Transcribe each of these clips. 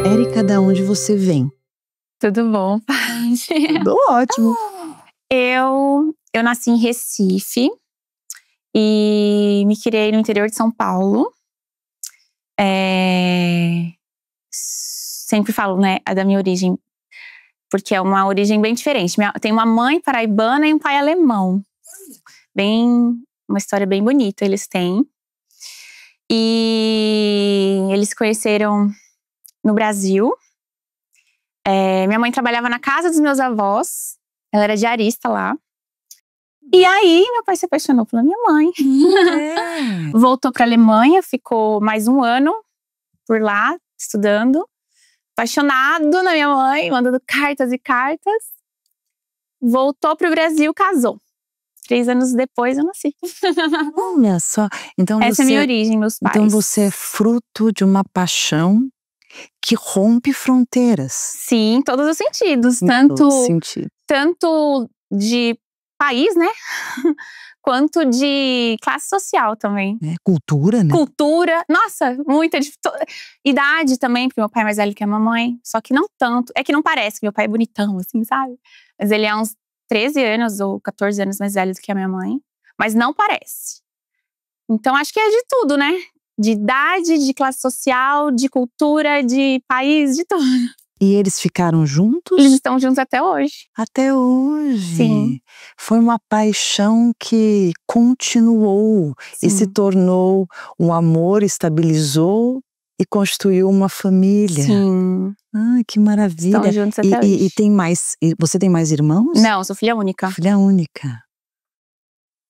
Érica, da onde você vem? Tudo bom, Paty? Tudo ótimo. Eu nasci em Recife e me criei no interior de São Paulo. Sempre falo, né, da minha origem, porque é uma origem bem diferente. Tenho uma mãe paraibana e um pai alemão. Uma história bem bonita eles têm. E eles se conheceram no Brasil. Minha mãe trabalhava na casa dos meus avós. Ela era diarista lá. E aí, meu pai se apaixonou pela minha mãe. Voltou pra Alemanha, ficou mais um ano por lá, estudando. Apaixonado na minha mãe, mandando cartas e cartas. Voltou pro Brasil, casou. 3 anos depois eu nasci. Olha só. Então essa é a minha origem, meus pais. Então você é fruto de uma paixão que rompe fronteiras. Sim, em todos os sentidos. Tanto de país, né? Quanto de classe social também. Cultura, né? Cultura. Nossa, muita. Idade também, porque meu pai é mais velho que a mamãe. Só que não tanto. É que não parece que meu pai é bonitão, assim, sabe? Mas ele é uns 13 anos ou 14 anos mais velho do que a minha mãe. Mas não parece. Então acho que é de tudo, né? De idade, de classe social, de cultura, de país, de tudo. E eles ficaram juntos? Eles estão juntos até hoje. Até hoje? Sim. Foi uma paixão que continuou. Sim. E se tornou um amor, estabilizou e construiu uma família. Sim. Ai, que maravilha. Estão juntos até hoje. E tem mais, você tem mais irmãos? Não, eu sou filha única. Filha única. O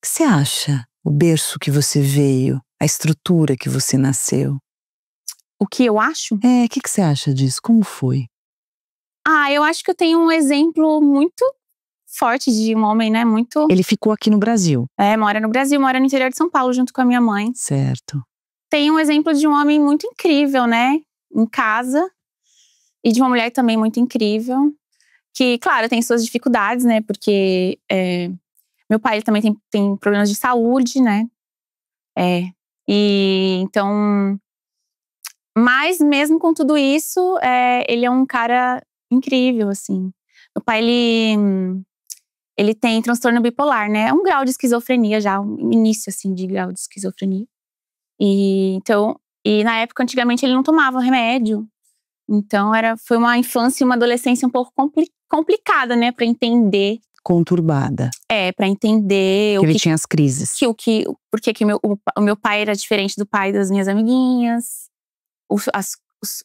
que você acha? O berço que você veio, a estrutura que você nasceu. O que eu acho? O que você acha disso? Como foi? Eu acho que eu tenho um exemplo muito forte de um homem, né? Muito. Ele ficou aqui no Brasil? Mora no Brasil, mora no interior de São Paulo junto com a minha mãe. Certo. Tem um exemplo de um homem muito incrível, né? Em casa. E de uma mulher também muito incrível. Que, claro, tem suas dificuldades, né? Porque meu pai ele também tem problemas de saúde, né? E então. Mas mesmo com tudo isso, ele é um cara incrível, assim. Meu pai, ele tem transtorno bipolar, né? É um grau de esquizofrenia já, um início, assim, de grau de esquizofrenia. E na época, antigamente, ele não tomava remédio. Então, foi uma infância e uma adolescência um pouco complicada, né? Pra entender. Conturbada. Pra entender. Que ele tinha as crises. Porque o meu pai era diferente do pai das minhas amiguinhas.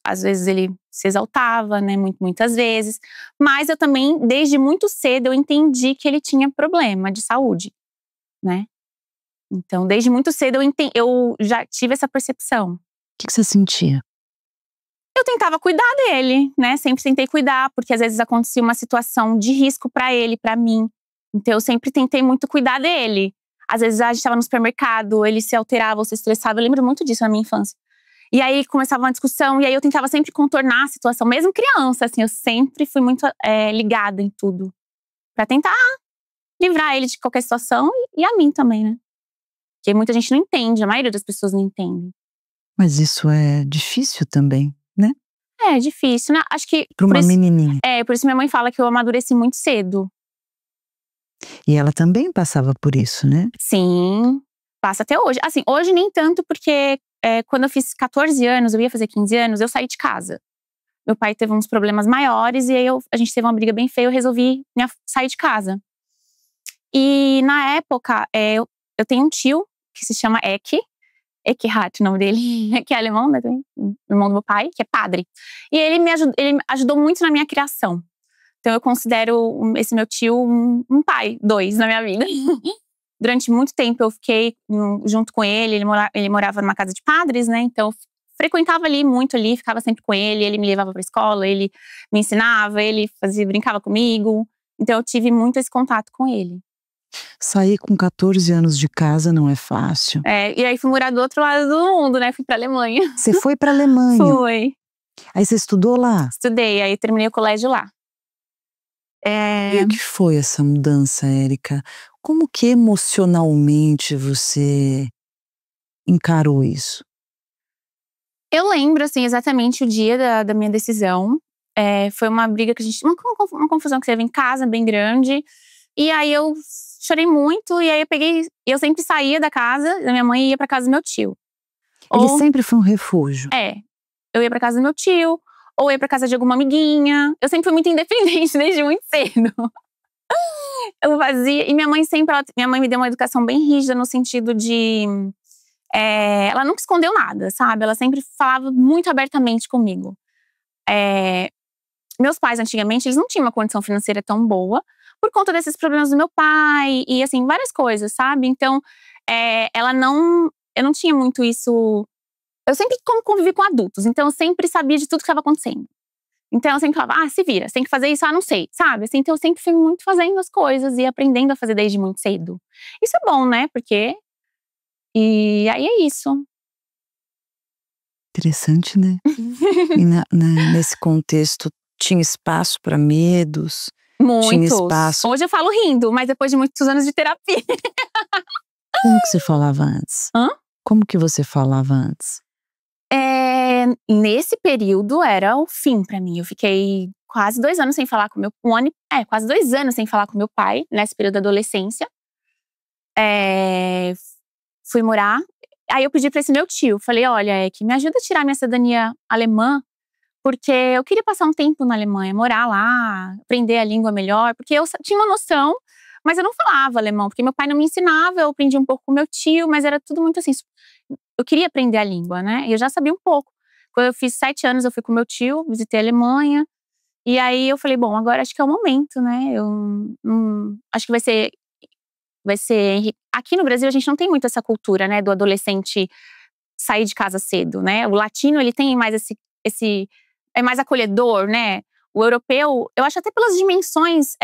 Às vezes ele se exaltava, né? Muitas vezes. Mas eu também, desde muito cedo, eu entendi que ele tinha problema de saúde, né? Então, desde muito cedo, eu já tive essa percepção. O que você sentia? Eu tentava cuidar dele, né? Sempre tentei cuidar, porque às vezes acontecia uma situação de risco pra ele, pra mim. Então, eu sempre tentei muito cuidar dele. Às vezes a gente tava no supermercado, ele se alterava ou se estressava. Eu lembro muito disso na minha infância. E aí começava uma discussão, e aí eu tentava sempre contornar a situação, mesmo criança, assim, eu sempre fui muito ligada em tudo. Pra tentar livrar ele de qualquer situação e a mim também, né? Porque muita gente não entende, a maioria das pessoas não entendem. Mas isso é difícil também, né? É difícil, né? Acho que… Pra uma menininha. Por isso minha mãe fala que eu amadureci muito cedo. E ela também passava por isso, né? Sim, passa até hoje. Assim, hoje nem tanto porque… quando eu fiz 14 anos, eu ia fazer 15 anos, eu saí de casa. Meu pai teve uns problemas maiores e aí a gente teve uma briga bem feia, eu resolvi sair de casa. E na época, eu tenho um tio que se chama Eckhardt, o nome dele, que é alemão, né, irmão do meu pai, que é padre. E ele me ajudou muito na minha criação. Então eu considero esse meu tio um pai, 2 na minha vida. Durante muito tempo eu fiquei junto com ele, ele morava numa casa de padres, né? Então eu frequentava muito ali, ficava sempre com ele me levava pra escola, ele me ensinava, ele brincava comigo. Então eu tive muito esse contato com ele. Sair com 14 anos de casa não é fácil. E aí fui morar do outro lado do mundo, né? Fui pra Alemanha. Você foi pra Alemanha? Foi. Aí você estudou lá? Estudei, aí terminei o colégio lá. E o que foi essa mudança, Érica? Como que emocionalmente você encarou isso? Eu lembro, assim, exatamente o dia da minha decisão. Foi uma briga que a gente… Uma confusão que teve em casa, bem grande. E aí eu chorei muito, e aí eu sempre saía da casa da minha mãe e ia pra casa do meu tio. Ele sempre foi um refúgio. Eu ia pra casa do meu tio, ou ia pra casa de alguma amiguinha. Eu sempre fui muito independente desde muito cedo. Eu fazia… E minha mãe me deu uma educação bem rígida no sentido de… ela nunca escondeu nada, sabe? Ela sempre falava muito abertamente comigo. Meus pais, antigamente, eles não tinham uma condição financeira tão boa por conta desses problemas do meu pai e, assim, várias coisas, sabe? Então, eu não tinha muito isso… Eu sempre convivi com adultos, então eu sempre sabia de tudo que estava acontecendo. Então eu sempre falava, se vira, você tem que fazer isso, não sei, sabe? Assim, então eu sempre fui muito fazendo as coisas e aprendendo a fazer desde muito cedo. Isso é bom, né? E aí é isso. Interessante, né? E nesse contexto, tinha espaço para medos? Muitos. Tinha espaço. Hoje eu falo rindo, mas depois de muitos anos de terapia. Como que você falava antes? Como que você falava antes? Nesse período era o fim pra mim. Eu fiquei quase 2 anos sem falar com quase 2 anos sem falar com meu pai, nesse período da adolescência. Fui morar. Aí eu pedi pra esse meu tio, falei, olha, que me ajuda a tirar minha cidadania alemã, porque eu queria passar um tempo na Alemanha, morar lá, aprender a língua melhor, porque eu tinha uma noção, mas eu não falava alemão, porque meu pai não me ensinava, eu aprendi um pouco com meu tio, mas era tudo muito assim, eu queria aprender a língua, né, e eu já sabia um pouco. Quando eu fiz 7 anos, eu fui com meu tio, visitei a Alemanha, e aí eu falei, bom, agora acho que é o momento, né, acho que vai ser… Aqui no Brasil a gente não tem muito essa cultura, né, do adolescente sair de casa cedo, né? O latino, ele tem mais é mais acolhedor, né? O europeu, eu acho até pelas dimensões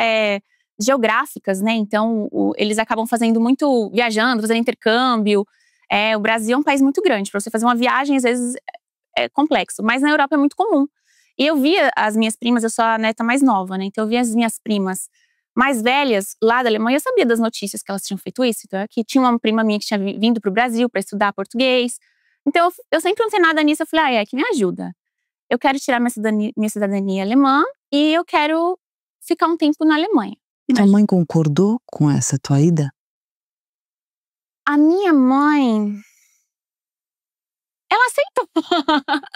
geográficas, né? Então, eles acabam fazendo muito, viajando, fazendo intercâmbio. O Brasil é um país muito grande. Para você fazer uma viagem, às vezes, é complexo. Mas na Europa é muito comum. E eu via as minhas primas, eu sou a neta mais nova, né? Então eu via as minhas primas mais velhas lá da Alemanha, eu sabia das notícias que elas tinham feito isso. Então, que tinha uma prima minha que tinha vindo para o Brasil para estudar português. Então, eu sempre não sei nada nisso. Eu falei, que me ajuda. Eu quero tirar minha cidadania alemã e eu quero ficar um tempo na Alemanha. E tua mãe concordou com essa tua ida? A minha mãe… ela aceitou.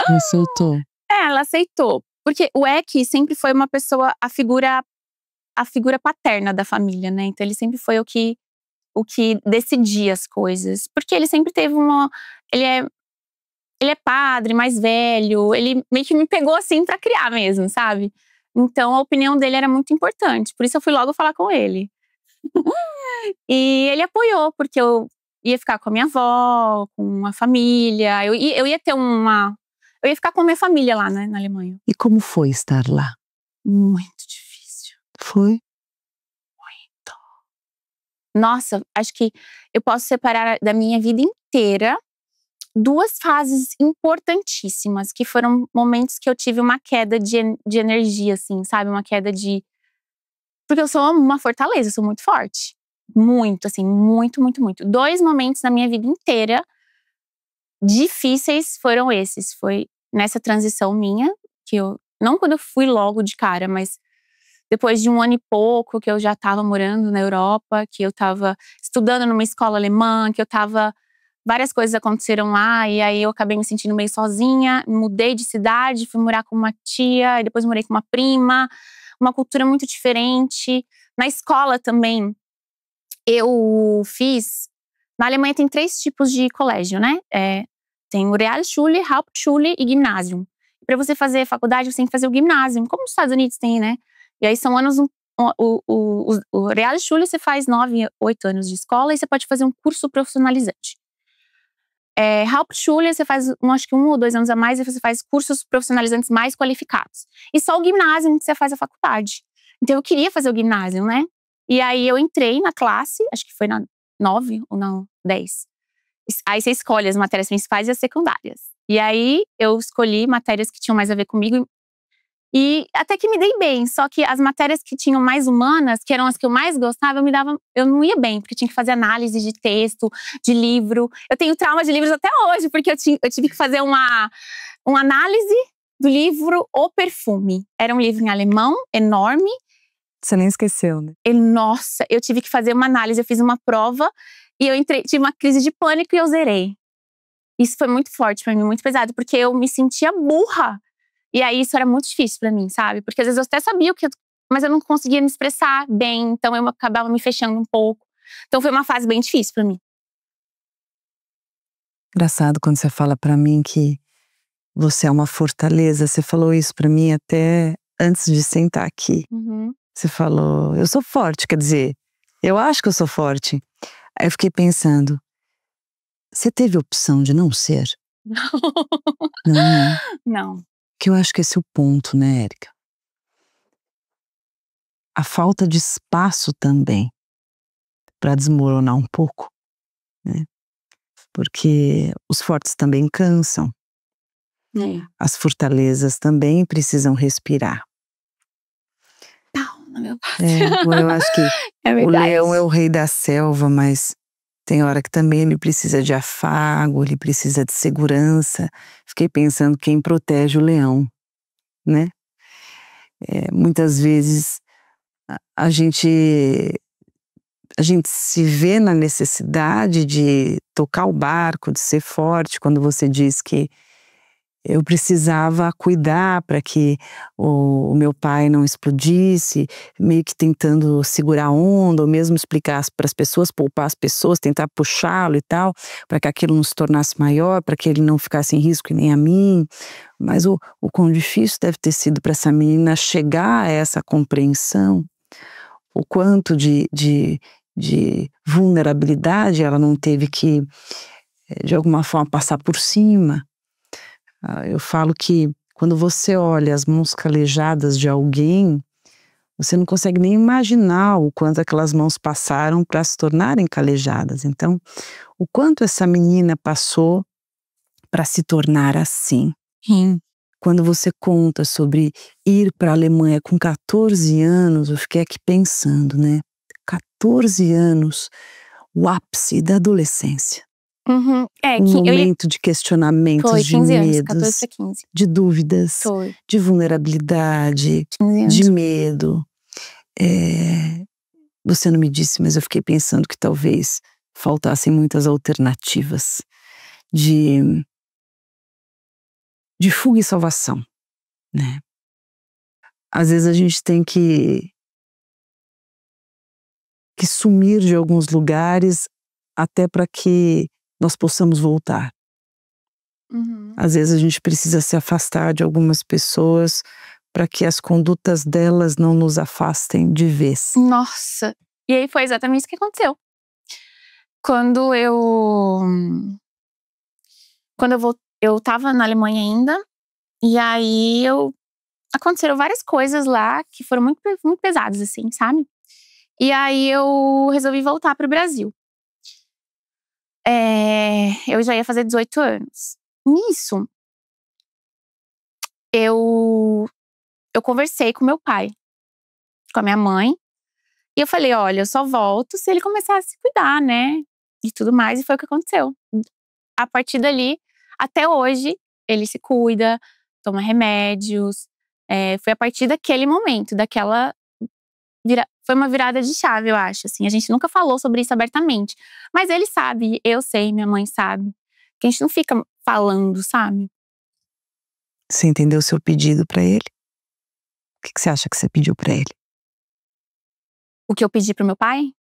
Aceitou? Ela aceitou. Porque o Eck sempre foi uma pessoa, a figura paterna da família, né? Então ele sempre foi o que decidia as coisas. Porque ele sempre teve ele é padre, mais velho, ele meio que me pegou assim pra criar mesmo, sabe? Então a opinião dele era muito importante, por isso eu fui logo falar com ele. E ele apoiou, porque eu ia ficar com a minha avó, com a família, eu ia ter eu ia ficar com a minha família lá, né, na Alemanha. E como foi estar lá? Muito difícil. Foi? Muito. Nossa, acho que eu posso separar da minha vida inteira 2 fases importantíssimas, que foram momentos que eu tive uma queda de energia, assim, sabe? Uma queda de… Porque eu sou uma fortaleza, eu sou muito forte. Muito, assim, muito, muito, muito. 2 momentos na minha vida inteira difíceis foram esses. Foi nessa transição minha, que não quando eu fui logo de cara, mas depois de 1 ano e pouco, que eu já tava morando na Europa, que eu tava estudando numa escola alemã, que eu tava… Várias coisas aconteceram lá e aí eu acabei me sentindo meio sozinha. Mudei de cidade, fui morar com uma tia, e depois morei com uma prima. Uma cultura muito diferente. Na escola também, eu fiz… Na Alemanha tem 3 tipos de colégio, né? Tem o Realschule, Hauptschule e Gymnasium. Para você fazer faculdade, você tem que fazer o Gymnasium, como nos Estados Unidos tem, né? E aí são anos… O Realschule você faz 9, 8 anos de escola e você pode fazer um curso profissionalizante. Hauptschule, você faz acho que 1 ou 2 anos a mais e você faz cursos profissionalizantes mais qualificados. E só o ginásio que você faz a faculdade. Então eu queria fazer o ginásio, né? E aí eu entrei na classe, acho que foi na 9 ou na 10. Aí você escolhe as matérias principais e as secundárias. E aí eu escolhi matérias que tinham mais a ver comigo. E até que me dei bem, só que as matérias que tinham mais humanas, que eram as que eu mais gostava, eu não ia bem, porque eu tinha que fazer análise de texto, de livro. Eu tenho trauma de livros até hoje, porque eu tive que fazer uma análise do livro O Perfume. Era um livro em alemão, enorme. Você nem esqueceu, né? E, nossa, eu tive que fazer uma análise, eu fiz uma prova e tive uma crise de pânico e eu zerei. Isso foi muito forte pra mim, muito pesado, porque eu me sentia burra. E aí isso era muito difícil pra mim, sabe? Porque às vezes eu até sabia mas eu não conseguia me expressar bem, então eu acabava me fechando um pouco. Então foi uma fase bem difícil pra mim. Engraçado quando você fala pra mim que você é uma fortaleza. Você falou isso pra mim até antes de sentar aqui. Uhum. Você falou, eu sou forte, quer dizer, eu acho que eu sou forte. Aí eu fiquei pensando, você teve opção de não ser? Não, né? Não. Que eu acho que esse é o ponto, né, Érica? A falta de espaço também para desmoronar um pouco, né? Porque os fortes também cansam. As fortalezas também precisam respirar. Não, no meu caso. Eu acho que É o verdade. leão é o rei da selva, mas tem hora que também ele precisa de afago, ele precisa de segurança. Fiquei pensando quem protege o leão, né? Muitas vezes a gente se vê na necessidade de tocar o barco, de ser forte, quando você diz que eu precisava cuidar para que o meu pai não explodisse, meio que tentando segurar a onda, ou mesmo explicar para as pessoas, poupar as pessoas, tentar puxá-lo e tal, para que aquilo não se tornasse maior, para que ele não ficasse em risco e nem a mim. Mas o quão difícil deve ter sido para essa menina chegar a essa compreensão, o quanto de vulnerabilidade ela não teve que, de alguma forma, passar por cima. Eu falo que quando você olha as mãos calejadas de alguém, você não consegue nem imaginar o quanto aquelas mãos passaram para se tornarem calejadas. Então, o quanto essa menina passou para se tornar assim. Sim. Quando você conta sobre ir para a Alemanha com 14 anos, eu fiquei aqui pensando, né? 14 anos, o ápice da adolescência. Uhum. Um momento de questionamentos, Foi, 15 de anos, medos, 14 pra 15. de dúvidas, Foi. de vulnerabilidade, 15 anos. de medo. Você não me disse, mas eu fiquei pensando que talvez faltassem muitas alternativas de fuga e salvação, né? Às vezes a gente tem que sumir de alguns lugares até para que nós possamos voltar. Uhum. Às vezes a gente precisa se afastar de algumas pessoas para que as condutas delas não nos afastem de vez. Nossa! E aí foi exatamente isso que aconteceu. Quando eu tava na Alemanha ainda, e aí aconteceram várias coisas lá que foram muito, muito pesadas, assim, sabe? E aí eu resolvi voltar pro Brasil. Eu já ia fazer 18 anos. Nisso, eu conversei com meu pai, com a minha mãe. E eu falei, olha, eu só volto se ele começar a se cuidar, né? E tudo mais, e foi o que aconteceu. A partir dali, até hoje, ele se cuida, toma remédios. Foi a partir daquele momento, foi uma virada de chave, eu acho, assim. A gente nunca falou sobre isso abertamente. Mas ele sabe, eu sei, minha mãe sabe. Que a gente não fica falando, sabe? Você entendeu o seu pedido para ele? O que você acha que você pediu para ele? O que eu pedi pro meu pai?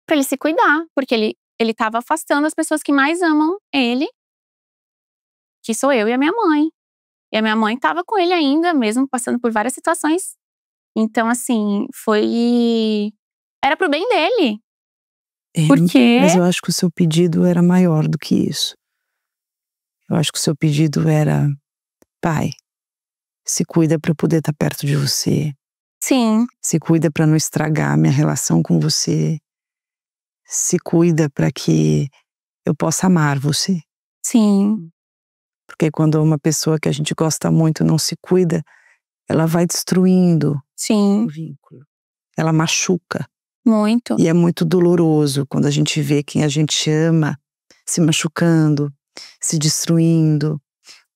Pra ele se cuidar, porque ele tava afastando as pessoas que mais amam ele, que sou eu e a minha mãe. E a minha mãe tava com ele ainda, mesmo passando por várias situações. Então, assim, era pro bem dele. Porque… Mas eu acho que o seu pedido era maior do que isso. Eu acho que o seu pedido era: pai, se cuida para eu poder estar perto de você. Sim. Se cuida para não estragar a minha relação com você. Se cuida para que eu possa amar você. Sim. Porque quando uma pessoa que a gente gosta muito não se cuida, ela vai destruindo Sim, o vínculo. Ela machuca. muito. E é muito doloroso quando a gente vê quem a gente ama se machucando, se destruindo,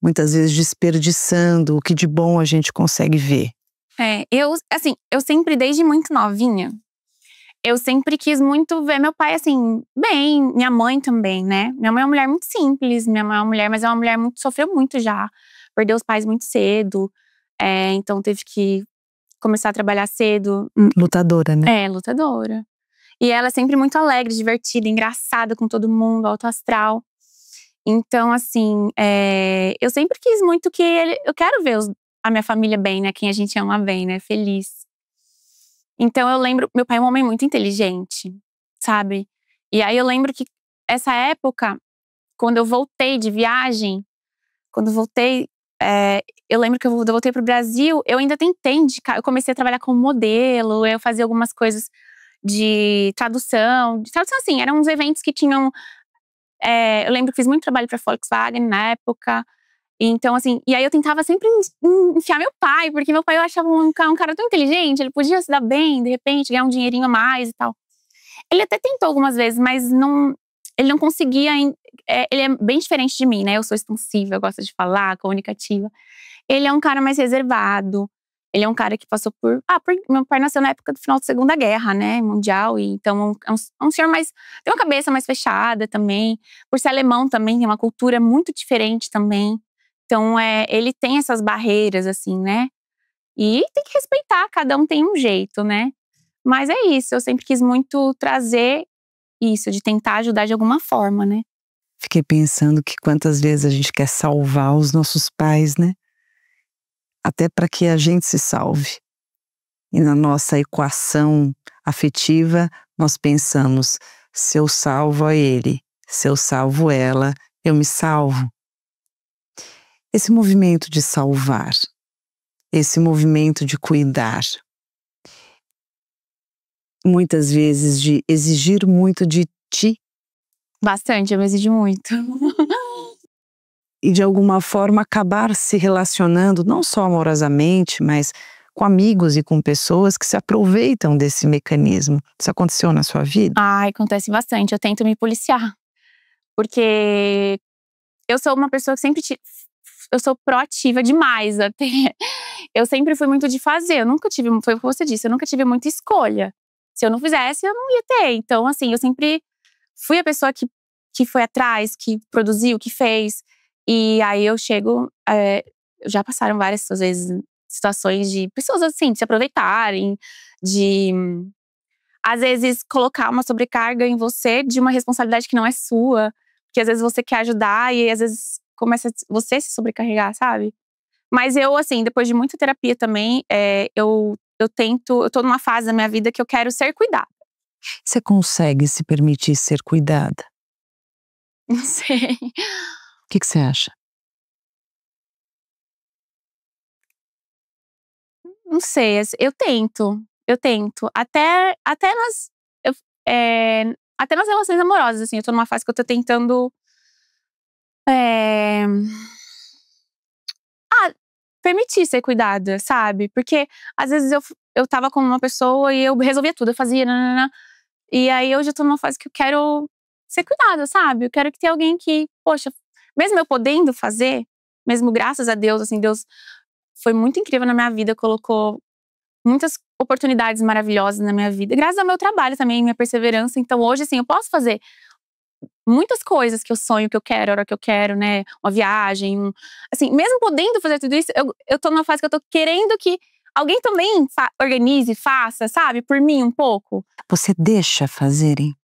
muitas vezes desperdiçando o que de bom a gente consegue ver. Eu sempre, desde muito novinha, eu sempre quis muito ver meu pai, assim, bem. Minha mãe também, né? Minha mãe é uma mulher muito simples, minha mãe é uma mulher, mas é uma mulher muito, sofreu muito já. Perdeu os pais muito cedo, então teve que começar a trabalhar cedo. Lutadora, né? É, lutadora. E ela é sempre muito alegre, divertida, engraçada com todo mundo, alto astral. Então, assim, eu sempre quis muito que eu quero ver a minha família bem, né? Quem a gente ama bem, né? Feliz. Então eu lembro, meu pai é um homem muito inteligente, sabe? E aí eu lembro que essa época, quando eu voltei de viagem, quando eu voltei, eu lembro que eu voltei pro Brasil, eu ainda tentei indicar, eu comecei a trabalhar como modelo, eu fazia algumas coisas de tradução. De tradução, assim, eram uns eventos que tinham. Eu lembro que fiz muito trabalho pra Volkswagen na época. Então, assim, e aí eu tentava sempre enfiar meu pai, porque meu pai eu achava um cara tão inteligente, ele podia se dar bem, de repente, ganhar um dinheirinho a mais e tal. Ele até tentou algumas vezes, mas ele não conseguia. Ele é bem diferente de mim, né? Eu sou expansiva, eu gosto de falar, comunicativa. Ele é um cara mais reservado. Ele é um cara que passou por. Meu pai nasceu na época do final da Segunda Guerra, né? Mundial. E então é um senhor mais. Tem uma cabeça mais fechada também. Por ser alemão também, tem uma cultura muito diferente também. Então, ele tem essas barreiras, assim, né? E tem que respeitar, cada um tem um jeito, né? Mas é isso, eu sempre quis muito trazer isso, de tentar ajudar de alguma forma, né? Fiquei pensando que quantas vezes a gente quer salvar os nossos pais, né? Até para que a gente se salve. E na nossa equação afetiva, nós pensamos: se eu salvo a ele, se eu salvo ela, eu me salvo. Esse movimento de salvar, esse movimento de cuidar, muitas vezes de exigir muito de ti Bastante, eu me exijo muito. e de alguma forma acabar se relacionando não só amorosamente, mas com amigos e com pessoas que se aproveitam desse mecanismo. Isso aconteceu na sua vida? Ai, acontece bastante, eu tento me policiar. Porque eu sou uma pessoa que sempre eu sou proativa demais até. Eu sempre fui muito de fazer, eu nunca tive, foi o que você disse, eu nunca tive muita escolha. Se eu não fizesse, eu não ia ter. Então, assim, eu sempre fui a pessoa que foi atrás, que produziu, que fez. E aí eu chego, já passaram várias vezes situações de pessoas assim, de se aproveitarem, de às vezes colocar uma sobrecarga em você de uma responsabilidade que não é sua. Porque às vezes você quer ajudar e às vezes começa você se sobrecarregar, sabe? Mas eu, assim, depois de muita terapia também, eu tô numa fase da minha vida que eu quero ser cuidada. Você consegue se permitir ser cuidada? Não sei. O que você acha? Não sei, assim, eu tento. Eu tento. Até nas relações amorosas, assim, eu tô numa fase que eu tô tentando. É, permitir ser cuidada, sabe? Porque às vezes eu tava com uma pessoa e eu resolvia tudo, eu fazia. Nananã, e aí eu já tô numa fase que eu quero ser cuidada, sabe? Eu quero que tenha alguém que, poxa, mesmo eu podendo fazer, mesmo graças a Deus, assim, Deus foi muito incrível na minha vida, colocou muitas oportunidades maravilhosas na minha vida, graças ao meu trabalho também, minha perseverança. Então hoje, assim, eu posso fazer muitas coisas que eu sonho, que eu quero, a hora que eu quero, né? Uma viagem, assim, mesmo podendo fazer tudo isso, eu tô numa fase que eu tô querendo que alguém também organize, faça, sabe? Por mim um pouco. Você deixa fazerem?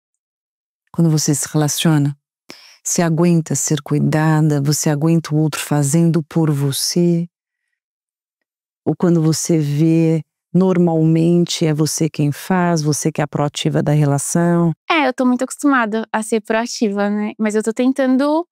Quando você se relaciona? Você aguenta ser cuidada? Você aguenta o outro fazendo por você? Ou quando você vê, normalmente é você quem faz, você que é a proativa da relação? Eu tô muito acostumada a ser proativa, né? Mas eu tô tentando.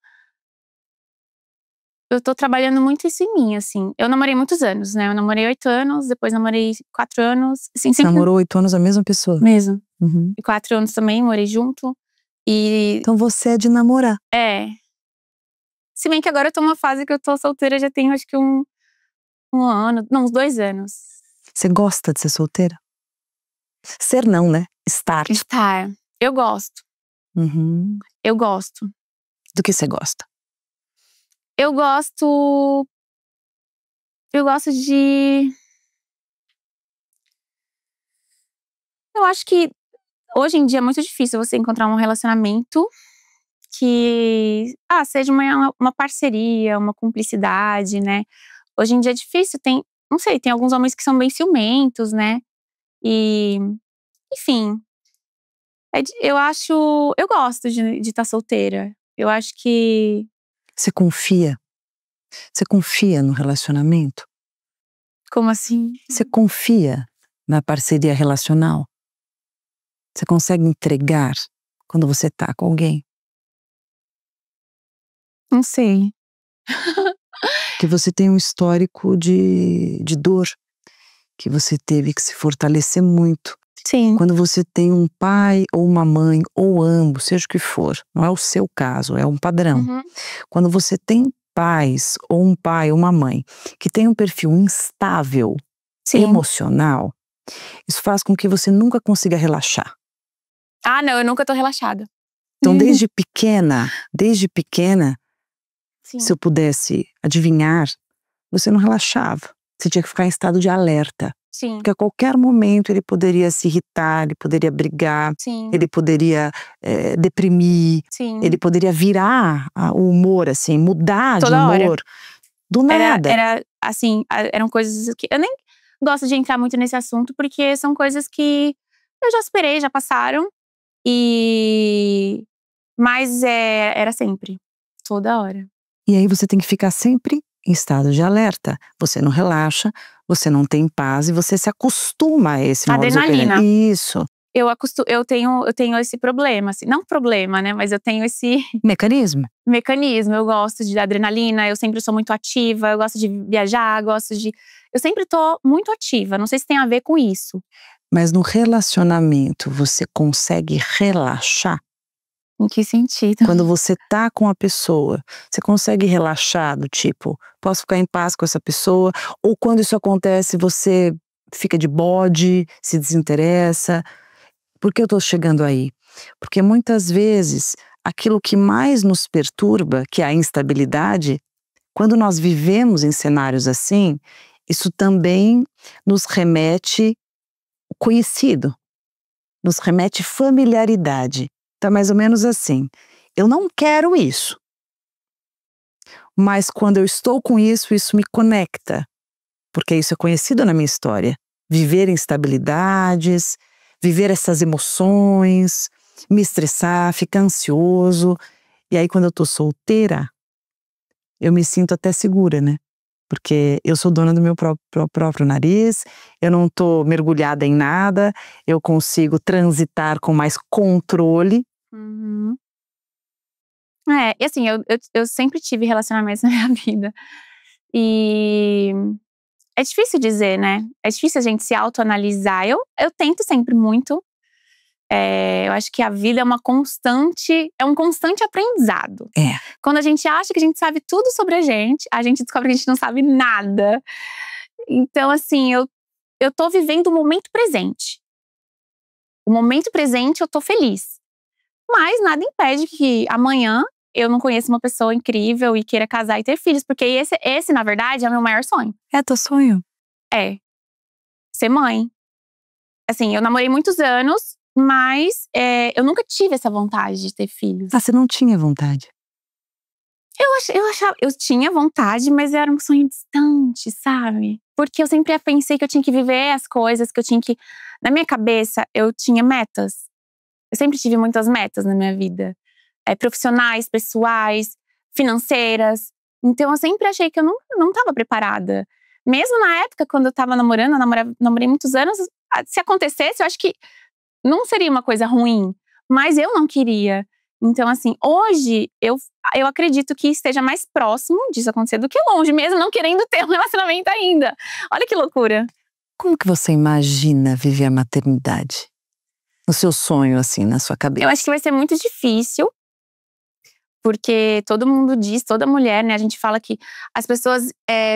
Eu tô trabalhando muito isso em mim, assim. Eu namorei muitos anos, né? Eu namorei 8 anos, depois namorei 4 anos. Assim, Você sempre. namorou 8 anos a mesma pessoa? Mesmo. Uhum. E 4 anos também, morei junto. E. Então você é de namorar. Se bem que agora eu tô numa fase que eu tô solteira, já tenho acho que 1 ano, não, uns 2 anos. Você gosta de ser solteira? Ser não, né? Estar. Estar. Eu gosto. Uhum. Eu gosto. Do que você gosta? Eu gosto de… Eu acho que hoje em dia é muito difícil você encontrar um relacionamento que seja uma parceria, uma cumplicidade, né? Hoje em dia é difícil, não sei, tem alguns homens que são bem ciumentos, né? E, enfim, eu gosto de estar solteira. Eu acho que… Você confia? Você confia no relacionamento? Como assim? Você confia na parceria relacional? Você consegue entregar quando você tá com alguém? Não sei. Que você tem um histórico de dor, que você teve que se fortalecer muito. Sim. Quando você tem um pai ou uma mãe, ou ambos, seja o que for, não é o seu caso, é um padrão. Uhum. Quando você tem pais, ou um pai ou uma mãe, que tem um perfil instável, Sim. emocional, isso faz com que você nunca consiga relaxar. Não, eu nunca tô relaxada. Então, desde pequena, Sim. se eu pudesse adivinhar, você não relaxava. Você tinha que ficar em estado de alerta. Sim. Porque a qualquer momento ele poderia se irritar, ele poderia brigar, Sim. ele poderia deprimir, Sim. ele poderia virar o humor, assim, mudar Toda de hora. humor. Do nada. Era assim, eram coisas que… Eu nem gosto de entrar muito nesse assunto, porque são coisas que eu já superei, já passaram. Mas era sempre. Toda hora. E aí você tem que ficar sempre em estado de alerta. Você não relaxa, você não tem paz e você se acostuma a esse modus operandi. Adrenalina. Isso. Eu tenho esse problema, assim, não problema, né? Mas eu tenho esse Mecanismo. mecanismo. Eu gosto de adrenalina, eu sempre sou muito ativa, eu gosto de viajar, eu sempre tô muito ativa. Não sei se tem a ver com isso. Mas no relacionamento, você consegue relaxar? Em que sentido? Quando você tá com a pessoa, você consegue relaxar do tipo, posso ficar em paz com essa pessoa? Ou quando isso acontece, você fica de bode, se desinteressa? Por que eu tô chegando aí? Porque muitas vezes, aquilo que mais nos perturba, que é a instabilidade, quando nós vivemos em cenários assim, isso também nos remete o conhecido, nos remete familiaridade. Tá mais ou menos assim. Eu não quero isso. Mas quando eu estou com isso, isso me conecta. Porque isso é conhecido na minha história. Viver instabilidades, viver essas emoções, me estressar, ficar ansioso. E aí quando eu tô solteira, eu me sinto até segura, né? Porque eu sou dona do meu próprio nariz, eu não tô mergulhada em nada, eu consigo transitar com mais controle. Uhum. E assim, eu sempre tive relacionamentos na minha vida. E é difícil dizer, né? É difícil a gente se autoanalisar. Eu tento sempre muito. Eu acho que a vida é um constante aprendizado. É. Quando a gente acha que a gente sabe tudo sobre a gente descobre que a gente não sabe nada. Então, assim, eu tô vivendo o momento presente. O momento presente eu tô feliz. Mas nada impede que amanhã eu não conheça uma pessoa incrível e queira casar e ter filhos. Porque esse, na verdade, é o meu maior sonho. É teu sonho? É. Ser mãe. Assim, eu namorei muitos anos, mas eu nunca tive essa vontade de ter filhos. Você não tinha vontade? Eu tinha vontade, mas era um sonho distante, sabe? Porque eu sempre pensei que eu tinha que viver as coisas, que eu tinha que… Na minha cabeça, eu tinha metas. Eu sempre tive muitas metas na minha vida. Profissionais, pessoais, financeiras. Então eu sempre achei que eu não estava preparada. Mesmo na época, quando eu estava namorando, namorei muitos anos, se acontecesse, eu acho que não seria uma coisa ruim. Mas eu não queria. Então, assim, hoje eu acredito que esteja mais próximo disso acontecer do que longe, mesmo não querendo ter um relacionamento ainda. Olha que loucura. Como que você imagina viver a maternidade? No seu sonho, assim, na sua cabeça? Eu acho que vai ser muito difícil. Porque todo mundo diz, toda mulher, né? A gente fala que as pessoas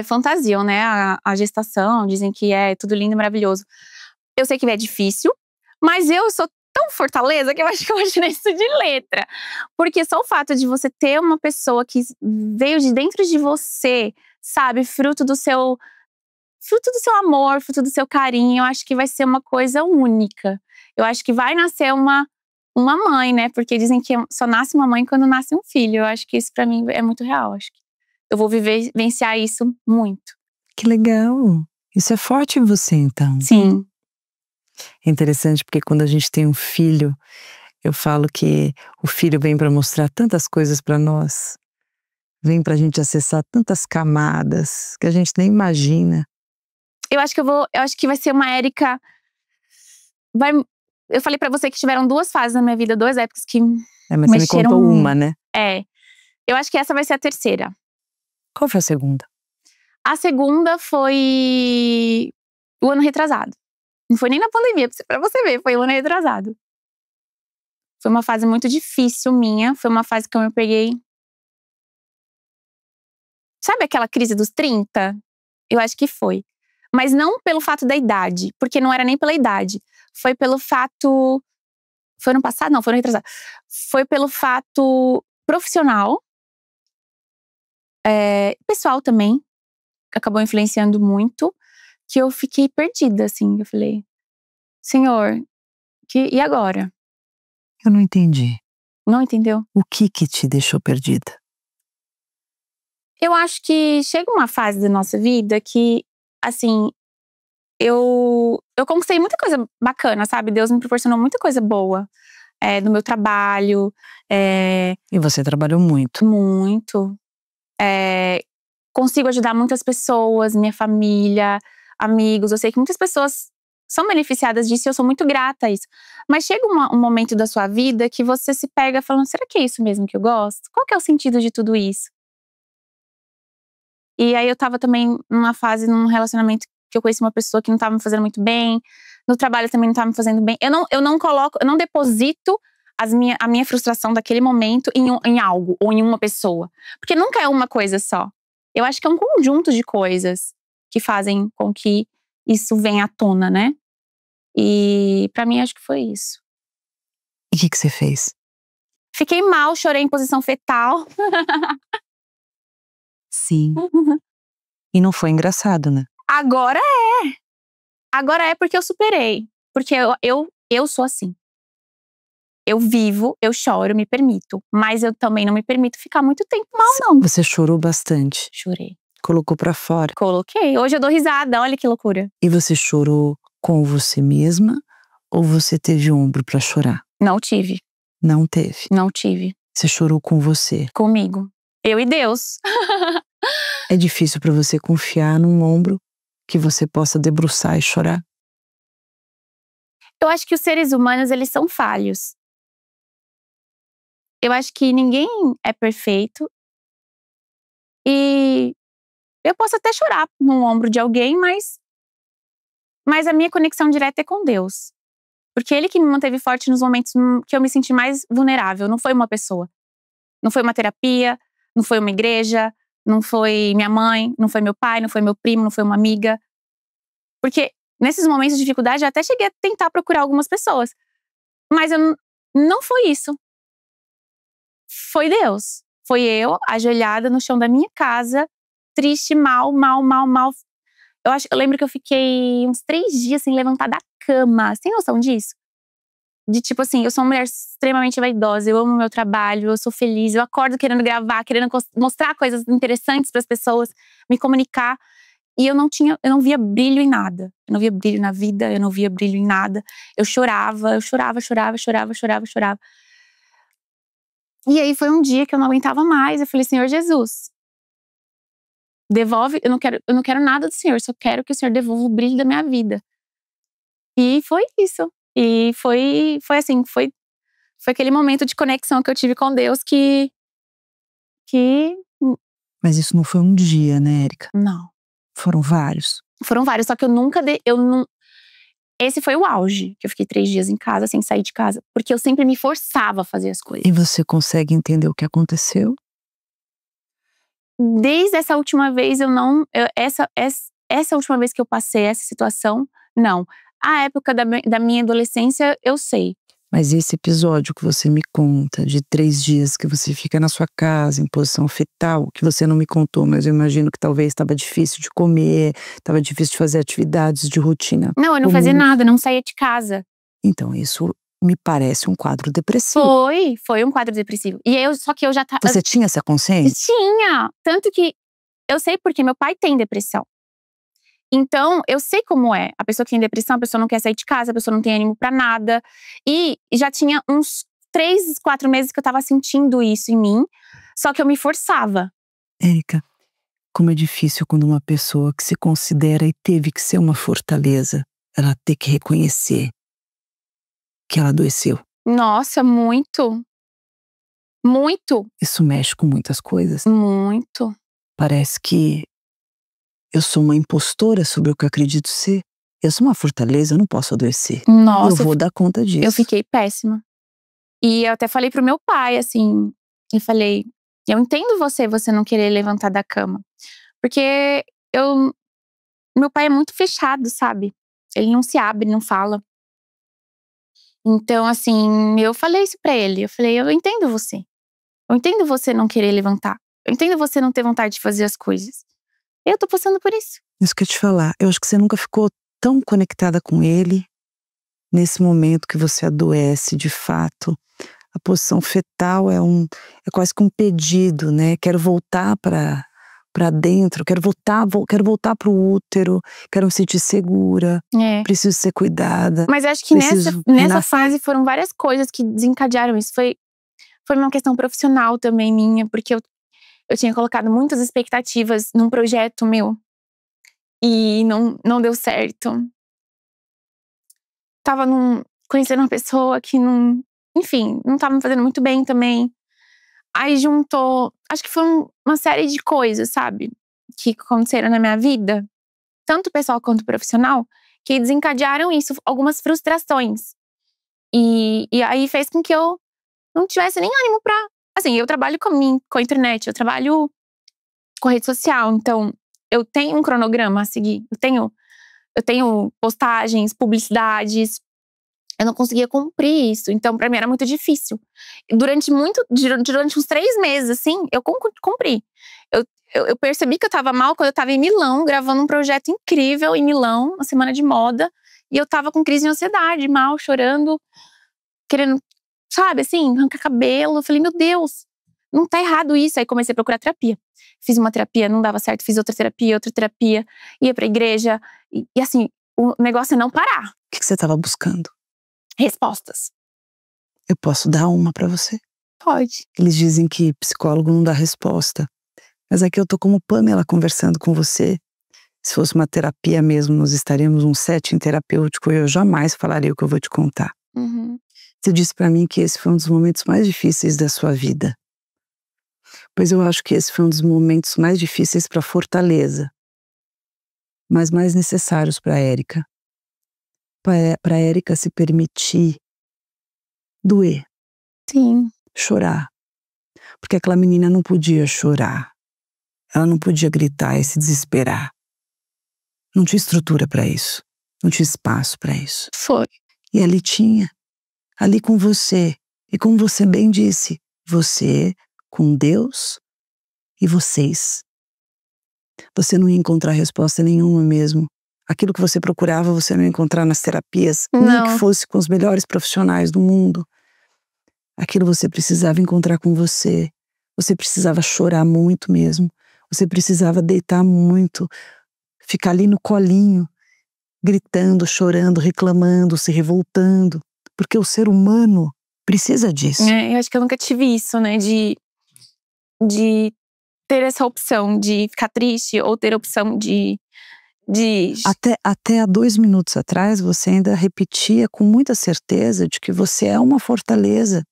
fantasiam, né? A gestação, dizem que é tudo lindo e maravilhoso. Eu sei que é difícil, mas eu sou tão fortaleza que eu acho que eu vou tirar isso de letra. Porque só o fato de você ter uma pessoa que veio de dentro de você, sabe? Fruto do seu amor, fruto do seu carinho, eu acho que vai ser uma coisa única. Eu acho que vai nascer uma mãe, né? Porque dizem que só nasce uma mãe quando nasce um filho. Eu acho que isso pra mim é muito real. Acho que eu vou vivenciar isso muito. Que legal! Isso é forte em você, então. Sim. É interessante porque quando a gente tem um filho, eu falo que o filho vem para mostrar tantas coisas para nós. Vem pra gente acessar tantas camadas que a gente nem imagina. Eu acho que vai ser uma Érica. Eu falei pra você que tiveram 2 fases na minha vida, 2 épocas que Mas você me contou uma, né? Eu acho que essa vai ser a terceira. Qual foi a segunda? A segunda foi o ano retrasado. Não foi nem na pandemia, pra você ver, foi o ano retrasado. Foi uma fase muito difícil minha, foi uma fase que eu me peguei. Sabe aquela crise dos 30? Eu acho que foi. Mas não pelo fato da idade, porque não era nem pela idade. Foi pelo fato… Foi ano passado? Não, foi ano retrasado. Foi pelo fato profissional. Pessoal também. Acabou influenciando muito. Que eu fiquei perdida, assim. Eu falei, Senhor, e agora? Eu não entendi. Não entendeu? O que te deixou perdida? Eu acho que chega uma fase da nossa vida que, assim, eu conquistei muita coisa bacana, sabe? Deus me proporcionou muita coisa boa no meu trabalho. E você trabalhou muito. Muito. Consigo ajudar muitas pessoas, minha família, amigos. Eu sei que muitas pessoas são beneficiadas disso e eu sou muito grata a isso. Mas chega um momento da sua vida que você se pega falando, será que é isso mesmo que eu gosto? Qual que é o sentido de tudo isso? E aí eu tava também numa fase, num relacionamento que eu conheci uma pessoa que não tava me fazendo muito bem. No trabalho também não tava me fazendo bem. Eu não deposito a minha frustração daquele momento em algo ou em uma pessoa. Porque nunca é uma coisa só. Eu acho que é um conjunto de coisas que fazem com que isso venha à tona, né? E pra mim acho que foi isso. E o que você fez? Fiquei mal, chorei em posição fetal. Sim. E não foi engraçado, né? Agora é. Agora é porque eu superei. Porque eu sou assim. Eu vivo, eu choro, me permito. Mas eu também não me permito ficar muito tempo mal, não. Você chorou bastante. Chorei. Colocou pra fora. Coloquei. Hoje eu dou risada, olha que loucura. E você chorou com você mesma? Ou você teve ombro pra chorar? Não tive. Não teve? Não tive. Você chorou com você? Comigo. Eu e Deus. É difícil pra você confiar num ombro que você possa debruçar e chorar? Eu acho que os seres humanos, eles são falhos. Eu acho que ninguém é perfeito. E eu posso até chorar no ombro de alguém, mas a minha conexão direta é com Deus. Porque Ele que me manteve forte nos momentos que eu me senti mais vulnerável. Não foi uma pessoa. Não foi uma terapia, não foi uma igreja, não foi minha mãe, não foi meu pai, não foi meu primo, não foi uma amiga. Porque nesses momentos de dificuldade eu até cheguei a tentar procurar algumas pessoas. Mas não foi isso. Foi Deus. Foi eu, ajoelhada no chão da minha casa, triste, mal. Eu lembro que eu fiquei uns 3 dias sem levantar da cama. Você tem noção disso? De tipo assim, eu sou uma mulher extremamente vaidosa, eu amo meu trabalho, eu sou feliz, eu acordo querendo gravar, querendo mostrar coisas interessantes para as pessoas, me comunicar. E eu não via brilho em nada. Eu não via brilho na vida, eu não via brilho em nada. Eu chorava. E aí foi um dia que eu não aguentava mais. Eu falei, Senhor Jesus, devolve, eu não quero nada do Senhor, só quero que o Senhor devolva o brilho da minha vida. E foi isso. E foi assim, foi aquele momento de conexão que eu tive com Deus que… Mas isso não foi um dia, né, Érica? Não. Foram vários. Foram vários, só que eu esse foi o auge, que eu fiquei 3 dias em casa, sem sair de casa. Porque eu sempre me forçava a fazer as coisas. E você consegue entender o que aconteceu? Desde essa última vez essa última vez que eu passei essa situação, não. A época da minha adolescência, eu sei. Mas esse episódio que você me conta, de 3 dias que você fica na sua casa, em posição fetal, que você não me contou, mas eu imagino que talvez estava difícil de comer, estava difícil de fazer atividades de rotina. Não, eu não fazia nada, não saía de casa. Então, isso me parece um quadro depressivo. Foi um quadro depressivo. Só que eu já tava… Você tinha essa consciência? Tinha! Tanto que eu sei porque meu pai tem depressão. Então, eu sei como é. A pessoa que tem depressão, a pessoa não quer sair de casa, a pessoa não tem ânimo pra nada. E já tinha uns 3, 4 meses que eu tava sentindo isso em mim. Só que eu me forçava. Érica, como é difícil quando uma pessoa que se considera e teve que ser uma fortaleza, ela ter que reconhecer que ela adoeceu. Nossa, muito. Muito. Isso mexe com muitas coisas. Muito. Parece que eu sou uma impostora sobre o que eu acredito ser. Eu sou uma fortaleza, eu não posso adoecer. Nossa, eu vou dar conta disso. eu fiquei péssima. E eu até falei pro meu pai, assim, eu falei, eu entendo você não querer levantar da cama. Porque meu pai é muito fechado, sabe? Ele não se abre, não fala. Então, assim, eu falei isso pra ele. Eu falei, eu entendo você. Eu entendo você não querer levantar. Eu entendo você não ter vontade de fazer as coisas. Eu tô passando por isso. Isso que eu ia te falar. Eu acho que você nunca ficou tão conectada com ele nesse momento que você adoece de fato. A posição fetal é quase que um pedido, né? Quero voltar para dentro, quero voltar pro útero, quero me sentir segura, preciso ser cuidada. Mas acho que nessa fase foram várias coisas que desencadearam isso. Foi uma questão profissional também minha, porque eu tinha colocado muitas expectativas num projeto meu e não deu certo. Tava conhecendo uma pessoa que enfim, não tava me fazendo muito bem também. Aí juntou, acho que foi uma série de coisas, sabe? Que aconteceram na minha vida, tanto pessoal quanto profissional, que desencadearam isso, algumas frustrações. E aí fez com que eu não tivesse nem ânimo pra… Assim, eu trabalho com a internet, eu trabalho com rede social, então eu tenho um cronograma a seguir. Eu tenho postagens, publicidades. Eu não conseguia cumprir isso, então pra mim era muito difícil. Durante uns 3 meses, assim, eu cumpri. Eu percebi que eu tava mal quando eu tava em Milão, gravando um projeto incrível em Milão, uma semana de moda. E eu tava com crise de ansiedade, mal, chorando, querendo, sabe, assim, arrancar cabelo. Eu falei, meu Deus, não tá errado isso. Aí comecei a procurar terapia. Fiz uma terapia, não dava certo, fiz outra terapia. Ia pra igreja. E assim, o negócio é não parar. O que você tava buscando? Respostas. Eu posso dar uma pra você? Pode. Eles dizem que psicólogo não dá resposta. Mas aqui eu tô como Pamela conversando com você. Se fosse uma terapia mesmo, nós estaríamos um setting terapêutico e eu jamais falaria o que eu vou te contar. Uhum. Você disse pra mim que esse foi um dos momentos mais difíceis da sua vida. Pois eu acho que esse foi um dos momentos mais difíceis pra Fortaleza. Mas mais necessários pra Érica. Pra Érica se permitir doer. Sim. Chorar. Porque aquela menina não podia chorar. Ela não podia gritar e se desesperar. Não tinha estrutura pra isso. Não tinha espaço pra isso. Foi. E ali tinha. Ali com você. E como você bem disse, você com Deus e vocês. Você não ia encontrar resposta nenhuma mesmo. Aquilo que você procurava, você não ia encontrar nas terapias. Não. Nem que fosse com os melhores profissionais do mundo. Aquilo você precisava encontrar com você. Você precisava chorar muito mesmo. Você precisava deitar muito. Ficar ali no colinho. Gritando, chorando, reclamando, se revoltando. Porque o ser humano precisa disso. Eu acho que eu nunca tive isso, né? De ter essa opção de ficar triste ou ter a opção de… Até há 2 minutos atrás, você ainda repetia com muita certeza de que você é uma fortaleza.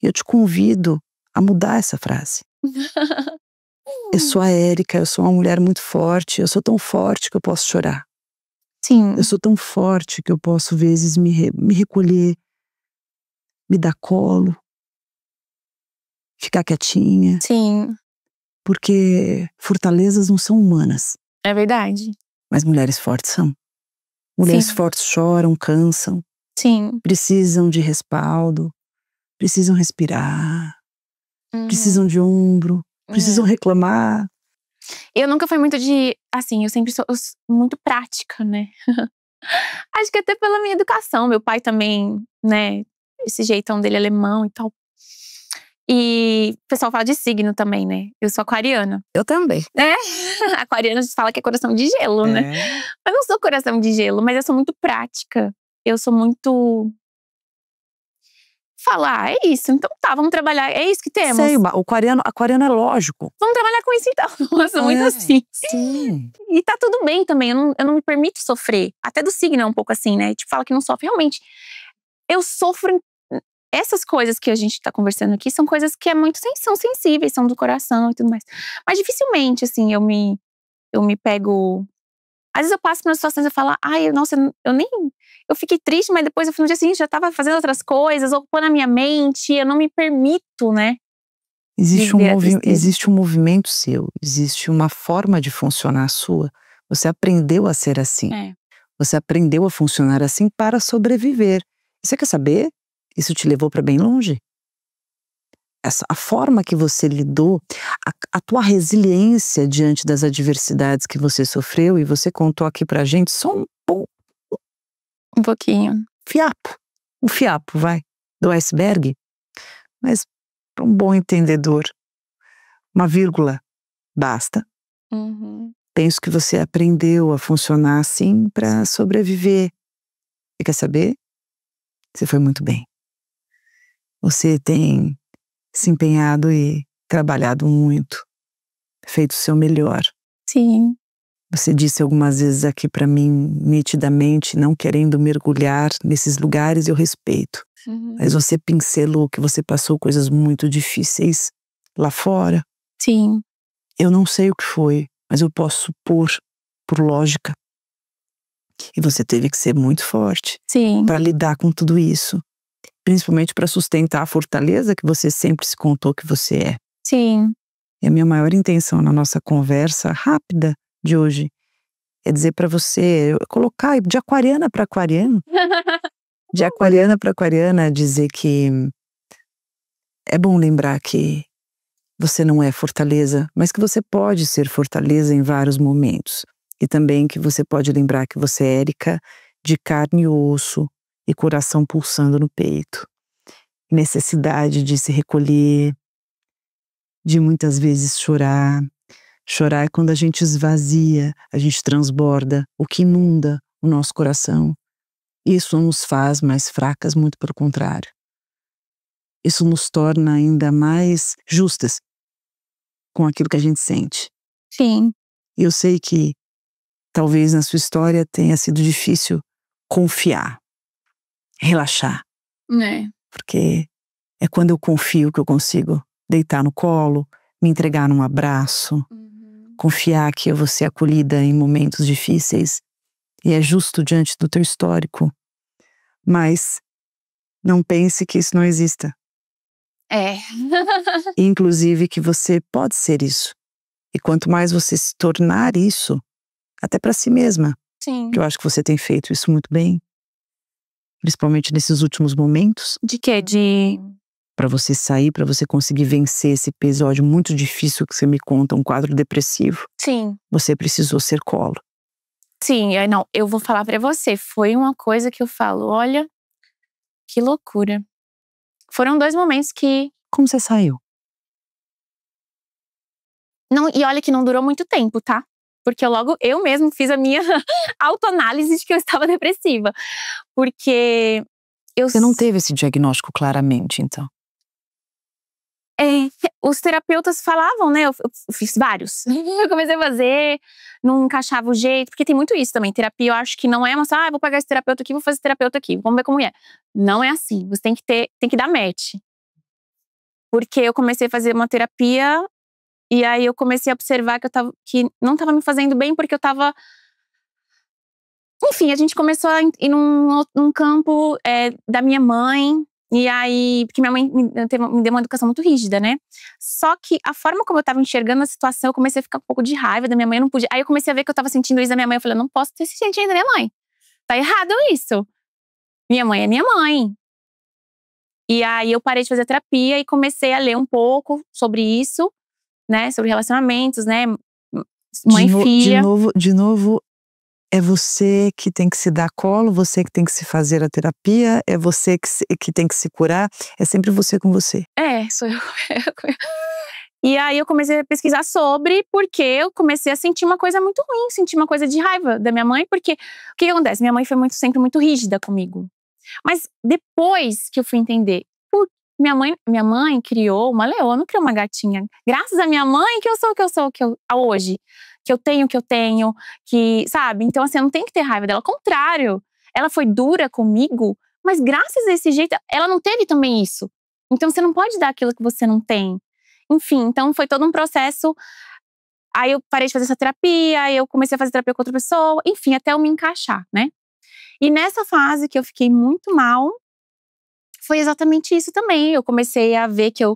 E eu te convido a mudar essa frase. Eu sou a Érica, eu sou uma mulher muito forte, eu sou tão forte que eu posso chorar. Sim. Eu sou tão forte que eu posso, às vezes, me recolher, me dar colo, ficar quietinha. Sim. Porque fortalezas não são humanas, É verdade. mas mulheres fortes são. Mulheres Sim. fortes choram, cansam, Sim. precisam de respaldo, precisam respirar, precisam Uhum. de ombro, precisam reclamar. Eu nunca fui muito de… Assim, eu sempre sou muito prática, né? Acho que até pela minha educação. Meu pai também, né? Esse jeitão dele alemão e tal. E o pessoal fala de signo também, né? Eu sou aquariana. Eu também. É, aquariana a gente fala que é coração de gelo, né? Eu não sou coração de gelo, mas eu sou muito prática. Eu sou muito… Falar, é isso, então tá, vamos trabalhar, é isso que temos. Sei, o aquariano é lógico. Vamos trabalhar com isso então. Eu sou muito assim. Sim. E tá tudo bem também, eu não me permito sofrer. Até do signo é um pouco assim, né? Tipo, fala que não sofre. Realmente, eu sofro… Essas coisas que a gente tá conversando aqui são coisas que são sensíveis, são do coração e tudo mais. Mas dificilmente, assim, eu me pego… Às vezes eu passo por situações e falo, ai, nossa, eu fiquei triste, mas depois no dia seguinte já tava fazendo outras coisas, ocupando a minha mente, eu não me permito, né? Existe Existe um movimento seu, existe uma forma de funcionar sua. Você aprendeu a ser assim. É. Você aprendeu a funcionar assim para sobreviver. E você quer saber? Isso te levou para bem longe. A forma que você lidou, a tua resiliência diante das adversidades que você sofreu, e você contou aqui pra gente só Um pouquinho. um fiapo, vai, do iceberg, mas para um bom entendedor, uma vírgula basta. Uhum. Penso que você aprendeu a funcionar assim para sobreviver. E quer saber? Você foi muito bem. Você tem se empenhado e trabalhado muito, feito o seu melhor. Sim. Você disse algumas vezes aqui para mim, nitidamente, não querendo mergulhar nesses lugares, eu respeito. Uhum. Mas você pincelou que você passou coisas muito difíceis lá fora. Sim. Eu não sei o que foi, mas eu posso supor, por lógica. E você teve que ser muito forte Sim. para lidar com tudo isso. Principalmente para sustentar a fortaleza que você sempre se contou que você é. Sim. E a minha maior intenção na nossa conversa rápida de hoje é dizer para você, colocar de aquariana para aquariano, de aquariana para aquariana, dizer que é bom lembrar que você não é fortaleza, mas que você pode ser fortaleza em vários momentos. E também que você pode lembrar que você é Érica de carne e osso e coração pulsando no peito. Necessidade de se recolher, de muitas vezes chorar. Chorar é quando a gente esvazia, a gente transborda, o que inunda o nosso coração. Isso não nos faz mais fracas, muito pelo contrário. Isso nos torna ainda mais justas com aquilo que a gente sente. Sim. E eu sei que talvez na sua história tenha sido difícil confiar, relaxar. É. Porque é quando eu confio que eu consigo deitar no colo, me entregar num abraço, confiar que eu vou ser acolhida em momentos difíceis. E é justo diante do teu histórico. Mas não pense que isso não exista. É. Inclusive que você pode ser isso. E quanto mais você se tornar isso, até para si mesma, Sim. que eu acho que você tem feito isso muito bem, principalmente nesses últimos momentos, De quê? para você sair, para você conseguir vencer esse episódio muito difícil que você me conta, um quadro depressivo, Sim. você precisou ser colo. Sim, não, eu vou falar pra você, foi uma coisa que eu falo, olha, que loucura. Foram 2 momentos que… Como você saiu? Não, e olha que não durou muito tempo, tá? Porque eu mesmo fiz a minha autoanálise de que eu estava depressiva. Porque Você não teve esse diagnóstico claramente, então? Os terapeutas falavam, né? Eu fiz vários. Eu comecei a fazer, não encaixava o jeito. Porque tem muito isso também. Terapia, eu acho que não é uma só, vou pegar esse terapeuta aqui, vou fazer esse terapeuta aqui. Vamos ver como é. Não é assim. Você tem que dar match. Porque eu comecei a fazer uma terapia e aí eu comecei a observar que não tava me fazendo bem porque eu tava Enfim, a gente começou a ir num campo da minha mãe. E aí, porque minha mãe me deu uma educação muito rígida, né? Só que a forma como eu tava enxergando a situação, eu comecei a ficar um pouco de raiva da minha mãe, eu não podia. Aí eu comecei a ver que eu tava sentindo isso da minha mãe. Eu falei, eu não posso ter esse sentimento da minha mãe. Tá errado isso. Minha mãe é minha mãe. E aí eu parei de fazer terapia e comecei a ler um pouco sobre isso, né? Sobre relacionamentos, né? Mãe e filha. De novo, é você que tem que se dar colo, você que tem que se fazer a terapia, é você que tem que se curar, é sempre você com você. Sou eu. E aí eu comecei a pesquisar sobre, porque eu comecei a sentir uma coisa muito ruim, sentir uma coisa de raiva da minha mãe, porque o que acontece? Minha mãe foi sempre muito rígida comigo. Mas depois que eu fui entender, minha mãe criou uma leoa, não criou uma gatinha. Graças à minha mãe que eu sou o que eu sou hoje. Que eu tenho, que, sabe? Então, assim, eu não tenho que ter raiva dela. Ao contrário, ela foi dura comigo, mas graças a esse jeito, ela não teve também isso. Então, você não pode dar aquilo que você não tem. Enfim, então foi todo um processo. Aí eu parei de fazer essa terapia, aí eu comecei a fazer terapia com outra pessoa. Enfim, até eu me encaixar, né? E nessa fase que eu fiquei muito mal, foi exatamente isso também. Eu comecei a ver que eu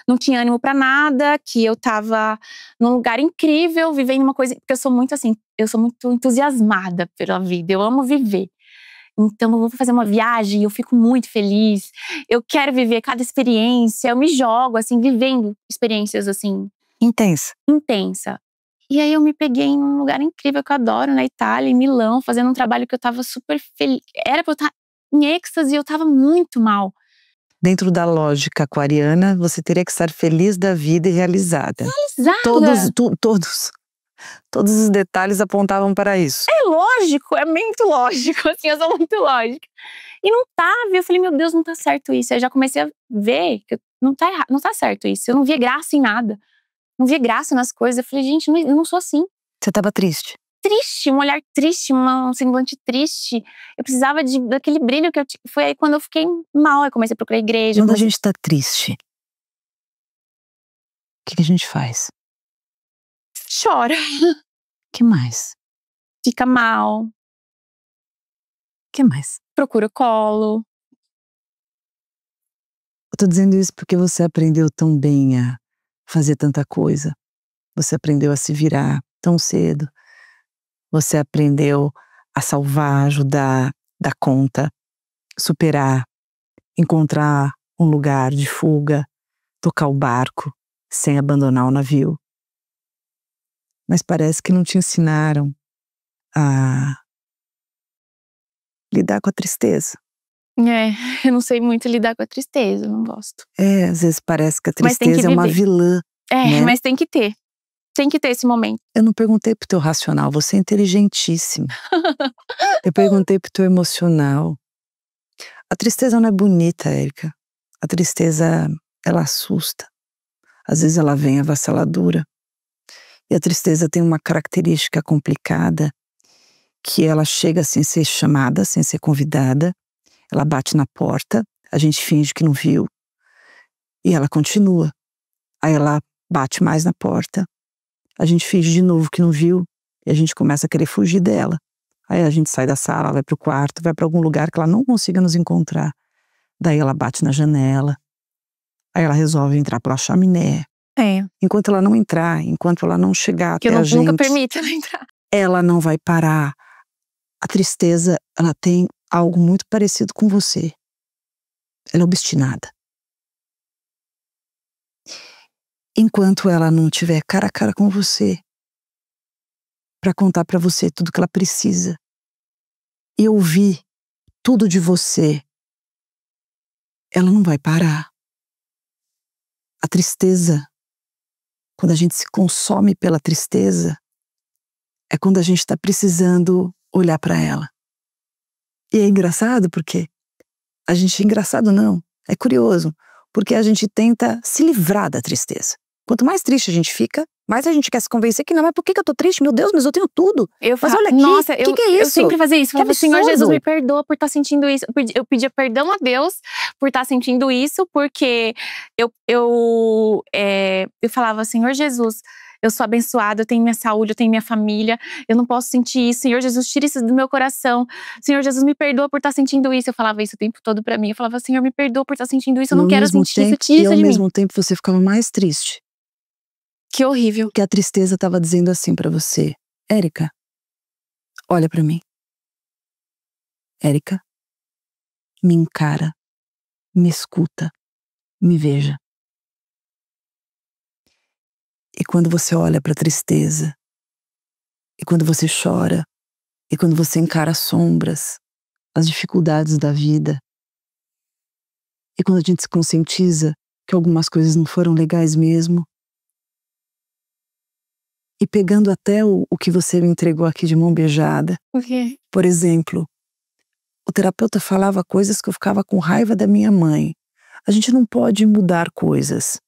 não tinha ânimo pra nada, que eu tava num lugar incrível, vivendo uma coisa. Porque eu sou muito assim, eu sou muito entusiasmada pela vida, eu amo viver. Então eu vou fazer uma viagem, eu fico muito feliz. Eu quero viver cada experiência, eu me jogo assim, vivendo experiências assim. Intensa. E aí eu me peguei num lugar incrível que eu adoro, na Itália, em Milão, fazendo um trabalho que eu tava super feliz. Era pra eu estar em êxtase e eu tava muito mal. Dentro da lógica aquariana, você teria que estar feliz da vida e realizada. Todos os detalhes apontavam para isso. É lógico, é muito lógico, assim, eu sou muito lógica. E não tava, eu falei, meu Deus, não tá certo isso. Eu já comecei a ver que não tá errado, não tá certo isso. Eu não via graça em nada. Não via graça nas coisas. Eu falei, gente, eu não sou assim. Você tava triste? Triste, um olhar triste, um semblante triste. Eu precisava daquele brilho que eu tinha. Foi aí quando eu fiquei mal, eu comecei a procurar igreja. Quando a gente tá triste, o que a gente faz? Chora. Que mais? Fica mal. Que mais? Procura o colo. Eu tô dizendo isso porque você aprendeu tão bem a fazer tanta coisa. Você aprendeu a se virar tão cedo. Você aprendeu a salvar, ajudar, dar conta, superar, encontrar um lugar de fuga, tocar o barco sem abandonar o navio. Mas parece que não te ensinaram a lidar com a tristeza. Eu não sei muito lidar com a tristeza, eu não gosto. Às vezes parece que a tristeza é uma vilã. Né? Mas tem que ter. Tem que ter esse momento. Eu não perguntei pro teu racional, você é inteligentíssima. Eu perguntei pro teu emocional. A tristeza não é bonita, Érica. A tristeza, ela assusta. Às vezes ela vem avassaladora. E a tristeza tem uma característica complicada, que ela chega sem ser chamada, sem ser convidada. Ela bate na porta, a gente finge que não viu. E ela continua. Aí ela bate mais na porta. A gente finge de novo que não viu e a gente começa a querer fugir dela. Aí a gente sai da sala, vai pro quarto, vai para algum lugar que ela não consiga nos encontrar. Daí ela bate na janela. Aí ela resolve entrar pela chaminé. Enquanto ela não entrar, enquanto ela não chegar até a gente, nunca permito ela entrar. Ela não vai parar. A tristeza, ela tem algo muito parecido com você. Ela é obstinada. Enquanto ela não tiver cara a cara com você, para contar para você tudo que ela precisa e ouvir tudo de você, ela não vai parar. A tristeza, quando a gente se consome pela tristeza, é quando a gente está precisando olhar para ela. E é engraçado porque engraçado não, é curioso, porque a gente tenta se livrar da tristeza. Quanto mais triste a gente fica, mais a gente quer se convencer que não, mas por que eu tô triste? Meu Deus, mas eu tenho tudo. Mas olha aqui, nossa, que é isso? Eu sempre fazia isso. Falava, absurdo. Senhor Jesus, me perdoa por estar sentindo isso. Eu pedia perdão a Deus por estar sentindo isso, porque eu falava, Senhor Jesus, eu sou abençoada, eu tenho minha saúde, eu tenho minha família, eu não posso sentir isso. Senhor Jesus, tira isso do meu coração. Senhor Jesus, me perdoa por estar sentindo isso. Eu falava isso o tempo todo pra mim. Eu falava, Senhor, me perdoa por estar sentindo isso, eu não quero sentir isso, tira isso de mim. E ao mesmo tempo você ficava mais triste. Que horrível. Que a tristeza estava dizendo assim pra você: Érica, olha pra mim. Érica, me encara, me escuta, me veja. E quando você olha pra tristeza, e quando você chora, e quando você encara as sombras, as dificuldades da vida, e quando a gente se conscientiza que algumas coisas não foram legais mesmo, e pegando até o que você me entregou aqui de mão beijada. O quê? Por exemplo, o terapeuta falava coisas que eu ficava com raiva da minha mãe. A gente não pode mudar coisas,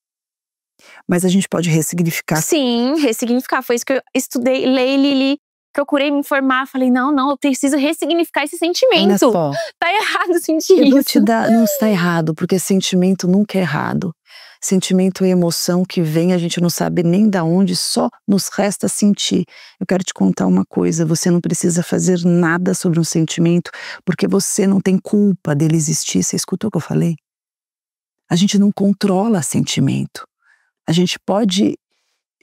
mas a gente pode ressignificar. Sim, ressignificar. Foi isso que eu estudei, li, procurei me informar. Falei, não, eu preciso ressignificar esse sentimento. Olha só. Tá errado sentir Eu vou isso. te dar, não está errado, porque sentimento nunca é errado. Sentimento é emoção que vem, a gente não sabe nem da onde, só nos resta sentir. Eu quero te contar uma coisa, você não precisa fazer nada sobre um sentimento, porque você não tem culpa dele existir. Você escutou o que eu falei? A gente não controla sentimento. A gente pode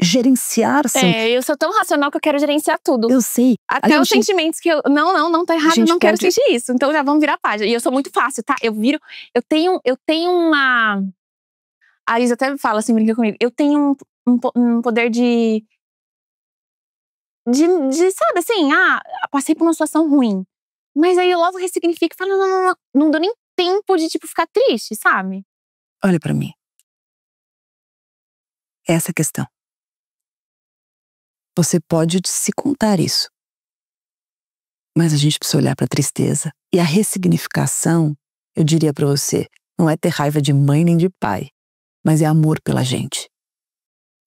gerenciar sentimento. Eu sou tão racional que eu quero gerenciar tudo. Eu sei. Até os sentimentos que eu… Não tá errado, eu não quero sentir isso. Então já vamos virar a página. E eu sou muito fácil, tá? Eu tenho uma… A Isa até fala assim, brinca comigo. Eu tenho um poder de, sabe assim, passei por uma situação ruim. Mas aí eu logo ressignifico e falo, não dou nem tempo de, tipo, ficar triste, sabe? Olha pra mim. Essa é a questão. Você pode se contar isso. Mas a gente precisa olhar pra tristeza. E a ressignificação, eu diria pra você, não é ter raiva de mãe nem de pai, mas é amor pela gente.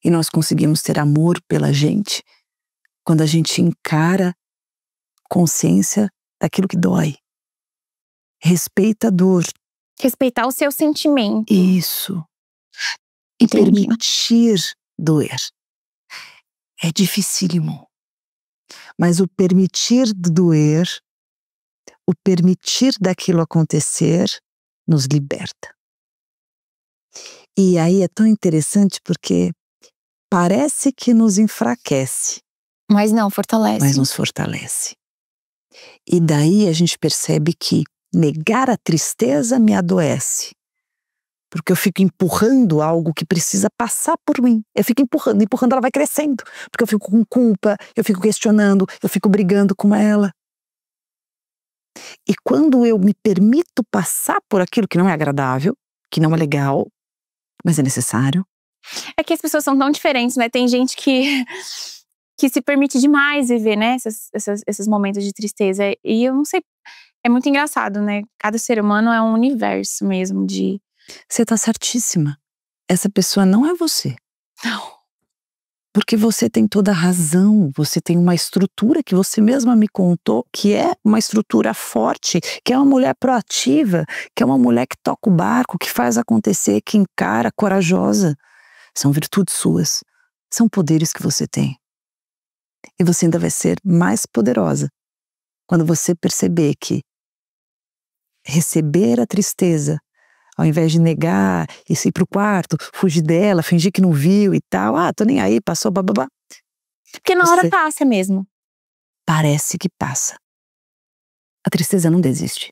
E nós conseguimos ter amor pela gente quando a gente encara consciência daquilo que dói. Respeita a dor. Respeitar o seu sentimento. Isso. E permitir doer. É dificílimo. Mas o permitir doer, o permitir daquilo acontecer, nos liberta. E aí é tão interessante porque parece que nos enfraquece. Mas não, fortalece. Mas nos fortalece. E daí a gente percebe que negar a tristeza me adoece. Porque eu fico empurrando algo que precisa passar por mim. Eu fico empurrando, ela vai crescendo. Porque eu fico com culpa, eu fico questionando, eu fico brigando com ela. E quando eu me permito passar por aquilo que não é agradável, que não é legal, mas é necessário. É que as pessoas são tão diferentes, né? Tem gente que se permite demais viver, né? Esses momentos de tristeza. E eu não sei, é muito engraçado, né? Cada ser humano é um universo mesmo de… Você tá certíssima. Essa pessoa não é você. Não. Porque você tem toda a razão, você tem uma estrutura que você mesma me contou, que é uma estrutura forte, que é uma mulher proativa, que é uma mulher que toca o barco, que faz acontecer, que encara, corajosa. São virtudes suas, são poderes que você tem. E você ainda vai ser mais poderosa quando você perceber que receber a tristeza, ao invés de negar, ir pro quarto, fugir dela, fingir que não viu e tal. Tô nem aí, passou, bababá. Porque na hora passa mesmo. Parece que passa. A tristeza não desiste.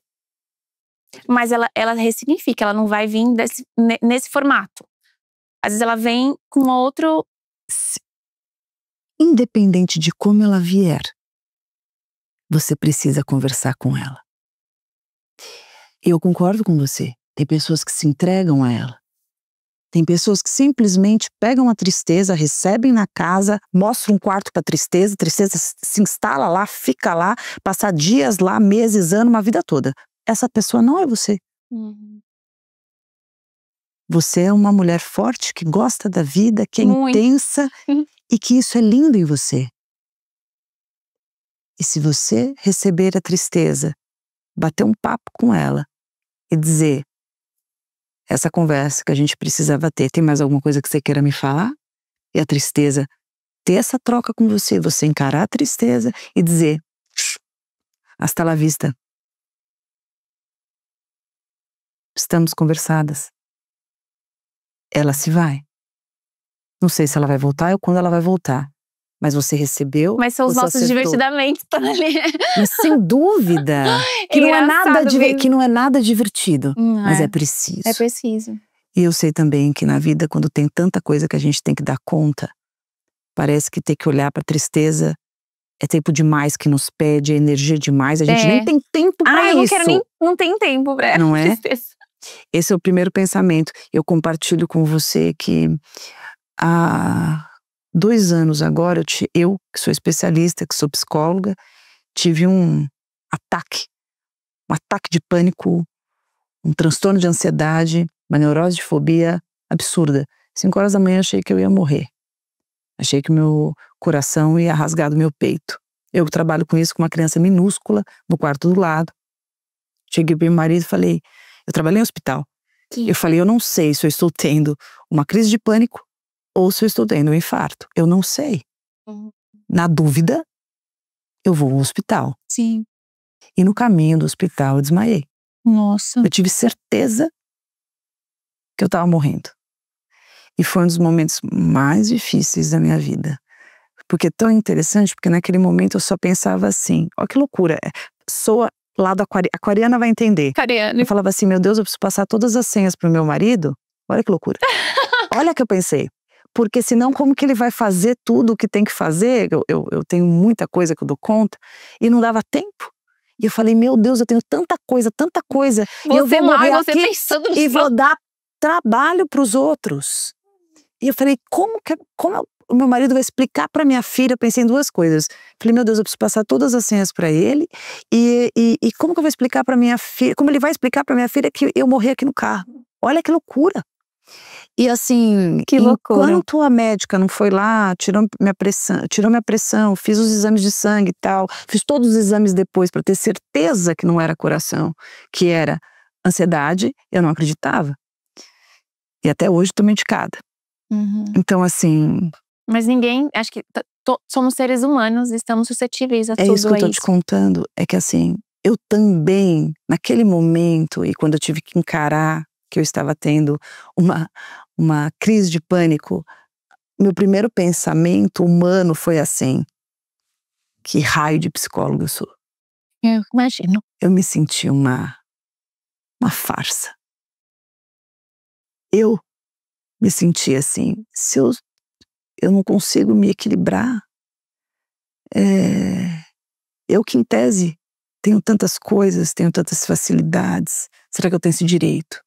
Mas ela ressignifica, ela não vai vir nesse formato. Às vezes ela vem com outro… Independente de como ela vier, você precisa conversar com ela. Eu concordo com você. Tem pessoas que se entregam a ela. Tem pessoas que simplesmente pegam a tristeza, recebem na casa, mostram um quarto para a tristeza se instala lá, fica lá, passa dias lá, meses, anos, uma vida toda. Essa pessoa não é você. Uhum. Você é uma mulher forte, que gosta da vida, que é muito intensa e que isso é lindo em você. E se você receber a tristeza, bater um papo com ela e dizer: essa conversa que a gente precisava ter, tem mais alguma coisa que você queira me falar? E a tristeza ter essa troca com você encarar a tristeza e dizer, hasta la vista. Estamos conversadas. Ela se vai. Não sei se ela vai voltar ou quando ela vai voltar. Mas você recebeu. Mas são os você nossos acertou. divertidamente estão ali. Mas sem dúvida. Que não é nada divertido. Mas é preciso. É preciso. E eu sei também que na vida, quando tem tanta coisa que a gente tem que dar conta, parece que ter que olhar pra tristeza é tempo demais que nos pede, é energia demais. A gente nem tem tempo pra isso. Não tem tempo pra não é? tristeza. Esse é o primeiro pensamento. Eu compartilho com você que há 2 anos agora, eu que sou especialista, que sou psicóloga, tive um ataque de pânico, um transtorno de ansiedade, uma neurose de fobia absurda. 5 horas da manhã achei que eu ia morrer. Achei que o meu coração ia rasgar do meu peito. Eu trabalho com isso com uma criança minúscula no quarto do lado. Cheguei pro meu marido e falei, eu trabalhei em hospital. Eu falei, eu não sei se eu estou tendo uma crise de pânico ou se eu estou tendo um infarto. Eu não sei. Na dúvida, eu vou ao hospital. Sim. E no caminho do hospital eu desmaiei. Nossa. Eu tive certeza que eu estava morrendo. E foi um dos momentos mais difíceis da minha vida. Porque é tão interessante, porque naquele momento eu só pensava assim, ó que loucura, soa lado aquariana vai entender. Eu falava assim, meu Deus, eu preciso passar todas as senhas pro meu marido? Olha que loucura. Olha que eu pensei. Porque senão como que ele vai fazer tudo o que tem que fazer? Eu tenho muita coisa que eu dou conta e não dava tempo. E eu falei, meu Deus, eu tenho tanta coisa. E eu vou morrer aqui e vou dar trabalho pros outros. E eu falei, como o meu marido vai explicar pra minha filha? Eu pensei em 2 coisas. Falei, meu Deus, eu preciso passar todas as senhas pra ele. E como que eu vou explicar pra minha filha? Como ele vai explicar pra minha filha que eu morri aqui no carro? Olha que loucura. E assim, que loucura. Enquanto a médica não foi lá, tirou minha pressão, fiz os exames de sangue e tal, fiz todos os exames depois pra ter certeza que não era coração, que era ansiedade, eu não acreditava. E até hoje tô medicada. Então assim… Mas ninguém, acho que somos seres humanos, estamos suscetíveis a tudo. É isso que eu tô te contando, é que assim, eu também, naquele momento, e quando eu tive que encarar que eu estava tendo uma crise de pânico, meu primeiro pensamento humano foi assim, que raio de psicólogo eu sou? Eu imagino. Eu me senti uma farsa. Eu me senti assim, se eu não consigo me equilibrar, eu que em tese tenho tantas coisas, tenho tantas facilidades, será que eu tenho esse direito?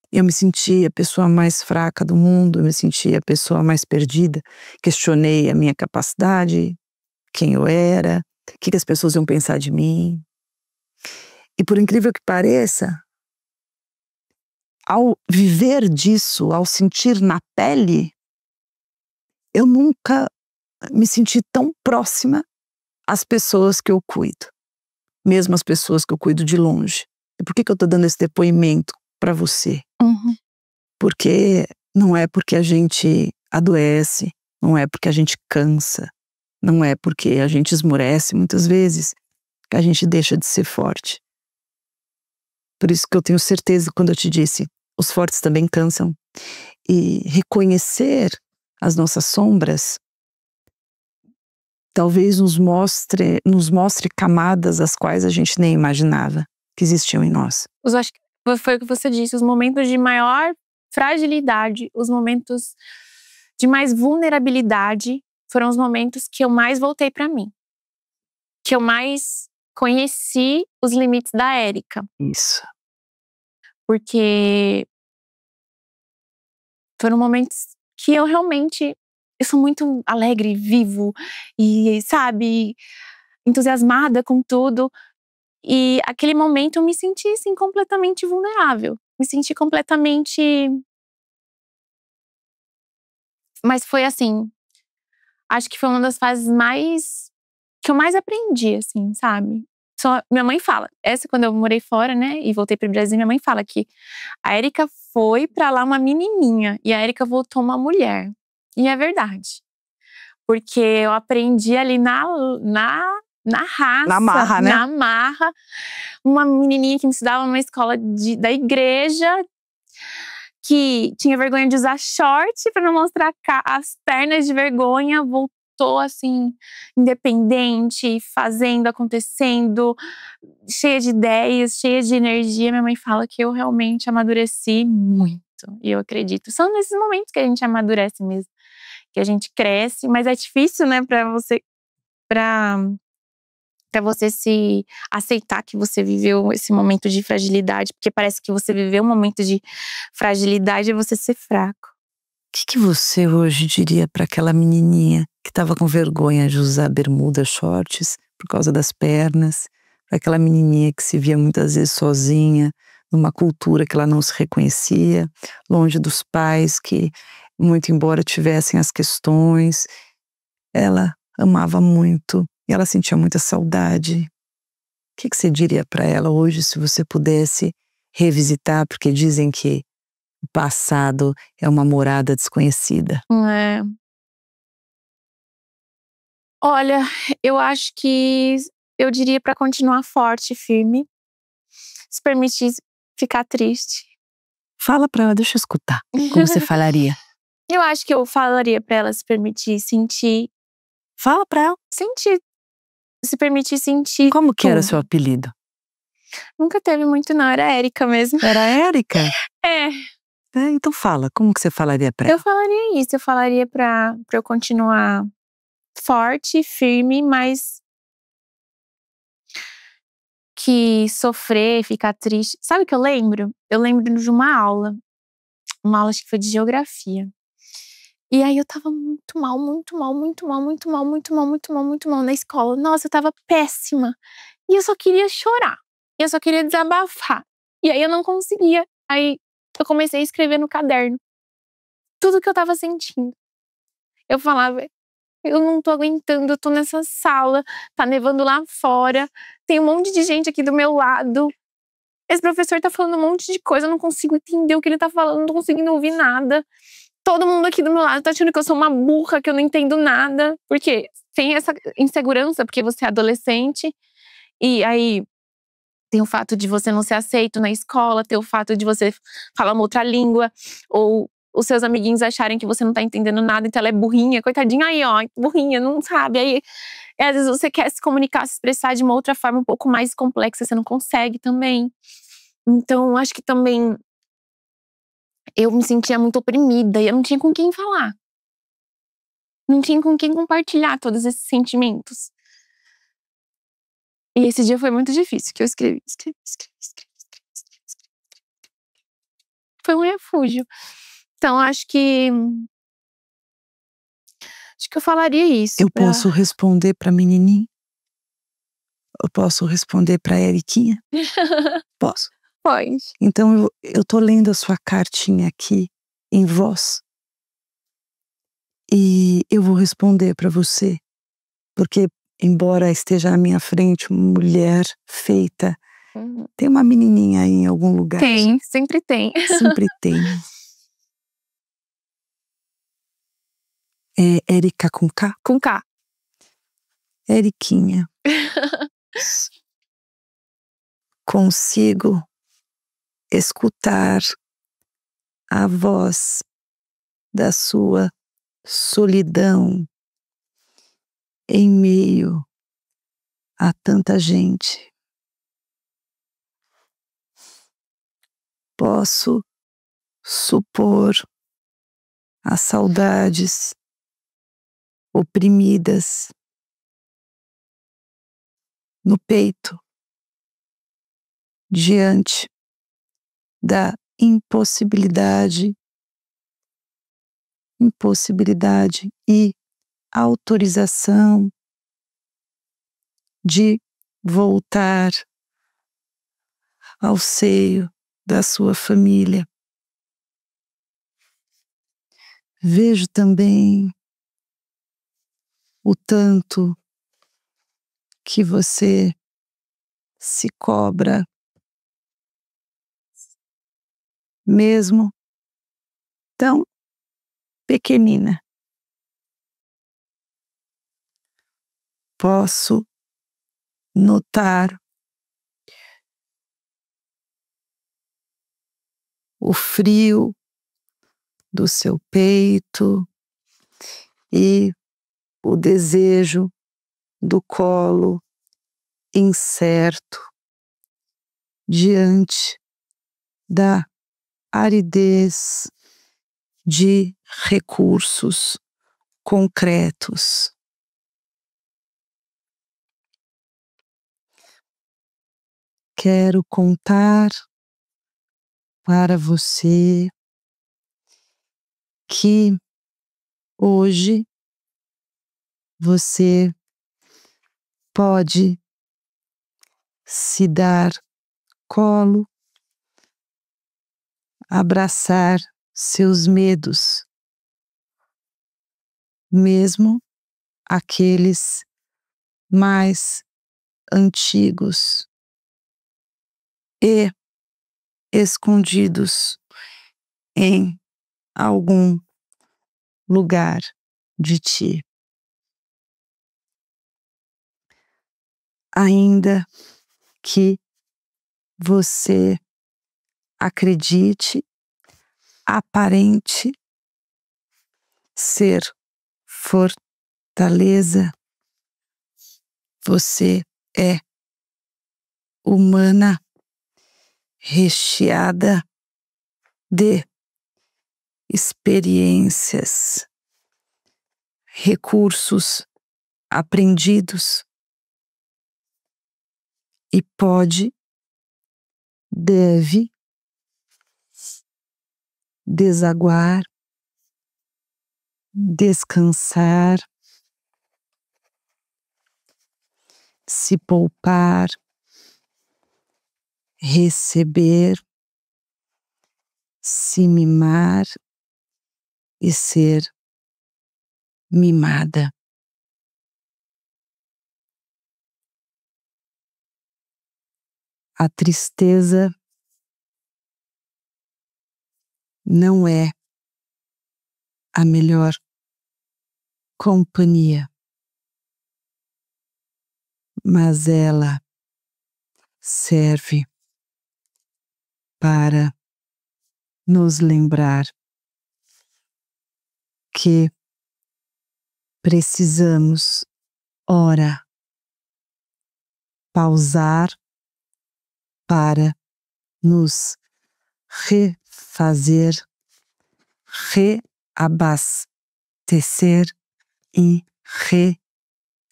Eu me senti a pessoa mais fraca do mundo, eu me senti a pessoa mais perdida, questionei a minha capacidade, quem eu era, o que as pessoas iam pensar de mim. E por incrível que pareça, ao viver disso, ao sentir na pele, eu nunca me senti tão próxima às pessoas que eu cuido, mesmo as pessoas que eu cuido de longe. E por que eu tô dando esse depoimento para você? Porque não é porque a gente adoece, não é porque a gente cansa, não é porque a gente esmorece muitas vezes que a gente deixa de ser forte. Por isso que eu tenho certeza quando eu te disse, os fortes também cansam. E reconhecer as nossas sombras talvez nos mostre camadas as quais a gente nem imaginava que existiam em nós. Eu acho que foi o que você disse, os momentos de maior fragilidade, os momentos de mais vulnerabilidade foram os momentos que eu mais voltei pra mim. Que eu mais conheci os limites da Érica. Isso. Porque foram momentos que eu realmente… Eu sou muito alegre, vivo e, sabe, entusiasmada com tudo. E aquele momento eu me senti, assim, completamente vulnerável. Me senti completamente… Mas foi assim, acho que foi uma das fases que eu mais aprendi, assim, sabe? Minha mãe fala, quando eu morei fora, né, e voltei pro Brasil, minha mãe fala que a Érica foi pra lá uma menininha e a Érica voltou uma mulher. E é verdade. Porque eu aprendi ali na raça. Na marra, né? Na marra. Uma menininha que me estudava numa escola da igreja, que tinha vergonha de usar short para não mostrar as pernas de vergonha, voltou assim, independente, fazendo, acontecendo, cheia de ideias, cheia de energia. Minha mãe fala que eu realmente amadureci muito. E eu acredito. São nesses momentos que a gente amadurece mesmo, que a gente cresce, mas é difícil, né, para você se aceitar que você viveu esse momento de fragilidade, porque parece que você viveu um momento de fragilidade é você ser fraco. O que você hoje diria para aquela menininha que estava com vergonha de usar bermuda, shorts por causa das pernas, para aquela menininha que se via muitas vezes sozinha, numa cultura que ela não se reconhecia, longe dos pais que, muito embora tivessem as questões, ela amava muito e ela sentia muita saudade. O que você diria para ela hoje se você pudesse revisitar, porque dizem que o passado é uma morada desconhecida? É. Olha, eu acho que eu diria para continuar forte, firme, se permitir ficar triste. Fala pra ela, deixa eu escutar. Como você falaria? Eu acho que eu falaria para ela se permitir sentir, Fala pra ela. se permitir sentir. Como que era tudo. seu apelido? Nunca teve muito não, era Érica mesmo. Era Érica? É. Então fala, como que você falaria pra Eu ela? falaria isso, eu falaria pra eu continuar forte, firme, mas que sofrer, ficar triste. Sabe o que eu lembro? Eu lembro de uma aula acho que foi de geografia. E aí eu tava muito mal, muito mal, muito mal, muito mal, muito mal, muito mal, muito mal na escola. Nossa, eu tava péssima. E eu só queria chorar. Eu só queria desabafar. E aí eu não conseguia. Aí eu comecei a escrever no caderno tudo que eu tava sentindo. Eu falava, eu não tô aguentando, eu tô nessa sala, tá nevando lá fora, tem um monte de gente aqui do meu lado. Esse professor tá falando um monte de coisa, eu não consigo entender o que ele tá falando, não tô conseguindo ouvir nada. Todo mundo aqui do meu lado tá achando que eu sou uma burra, que eu não entendo nada. Porque tem essa insegurança, porque você é adolescente. E aí tem o fato de você não ser aceito na escola, tem o fato de você falar uma outra língua, ou os seus amiguinhos acharem que você não tá entendendo nada, então ela é burrinha, coitadinha aí, ó, burrinha, não sabe. Aí, às vezes você quer se comunicar, se expressar de uma outra forma um pouco mais complexa, você não consegue também. Então, acho que também eu me sentia muito oprimida e eu não tinha com quem falar. Não tinha com quem compartilhar todos esses sentimentos. E esse dia foi muito difícil, que eu escrevi. Foi um refúgio. Então, acho que eu falaria isso. Eu posso responder pra menininha? Eu posso responder pra Eriquinha? Posso? Pode. Então eu tô lendo a sua cartinha aqui em voz. E eu vou responder pra você, porque embora esteja na minha frente uma mulher feita, tem uma menininha aí em algum lugar. Tem, sempre tem. Sempre tem. É Érica com K? Com K. Eriquinha. Consigo escutar a voz da sua solidão em meio a tanta gente. Posso supor as saudades oprimidas no peito diante da impossibilidade e autorização de voltar ao seio da sua família. Vejo também o tanto que você se cobra, mesmo tão pequenina. posso notar o frio do seu peito e o desejo do colo incerto diante da aridez de recursos concretos. Quero contar para você que hoje você pode se dar colo, abraçar seus medos, mesmo aqueles mais antigos e escondidos em algum lugar de ti. Ainda que você acredite, aparente ser fortaleza, você é humana, recheada de experiências, recursos aprendidos e pode, deve desaguar, descansar, se poupar, receber, se mimar e ser mimada. A tristeza não é a melhor companhia, mas ela serve para nos lembrar que precisamos, ora, pausar para nos refazer, reabastecer e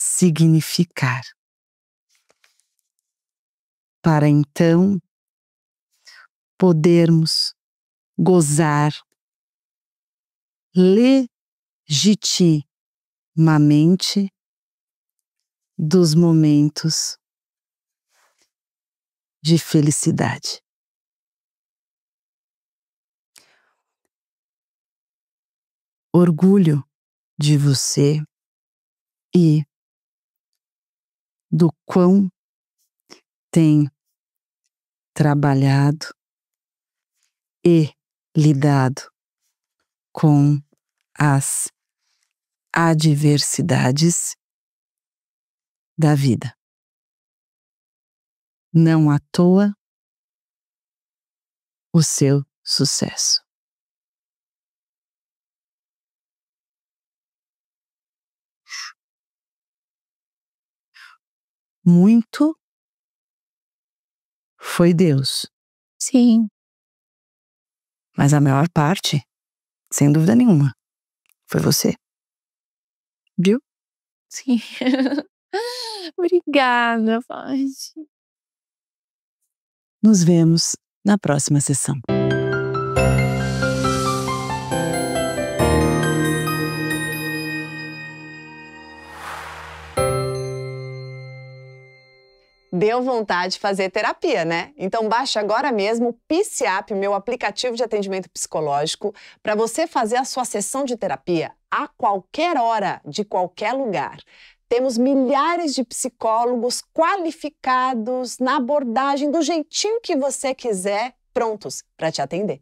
ressignificar. Para então podermos gozar legitimamente dos momentos de felicidade. Orgulho de você e do quão tem trabalhado e lidado com as adversidades da vida. Não à toa o seu sucesso. Muito foi Deus. Sim. Mas a maior parte, sem dúvida nenhuma, foi você. Viu? Sim. Obrigada, Paty. Nos vemos na próxima sessão. Deu vontade de fazer terapia, né? Então baixe agora mesmo o PCAP, meu aplicativo de atendimento psicológico, para você fazer a sua sessão de terapia a qualquer hora, de qualquer lugar. Temos milhares de psicólogos qualificados na abordagem do jeitinho que você quiser, prontos para te atender.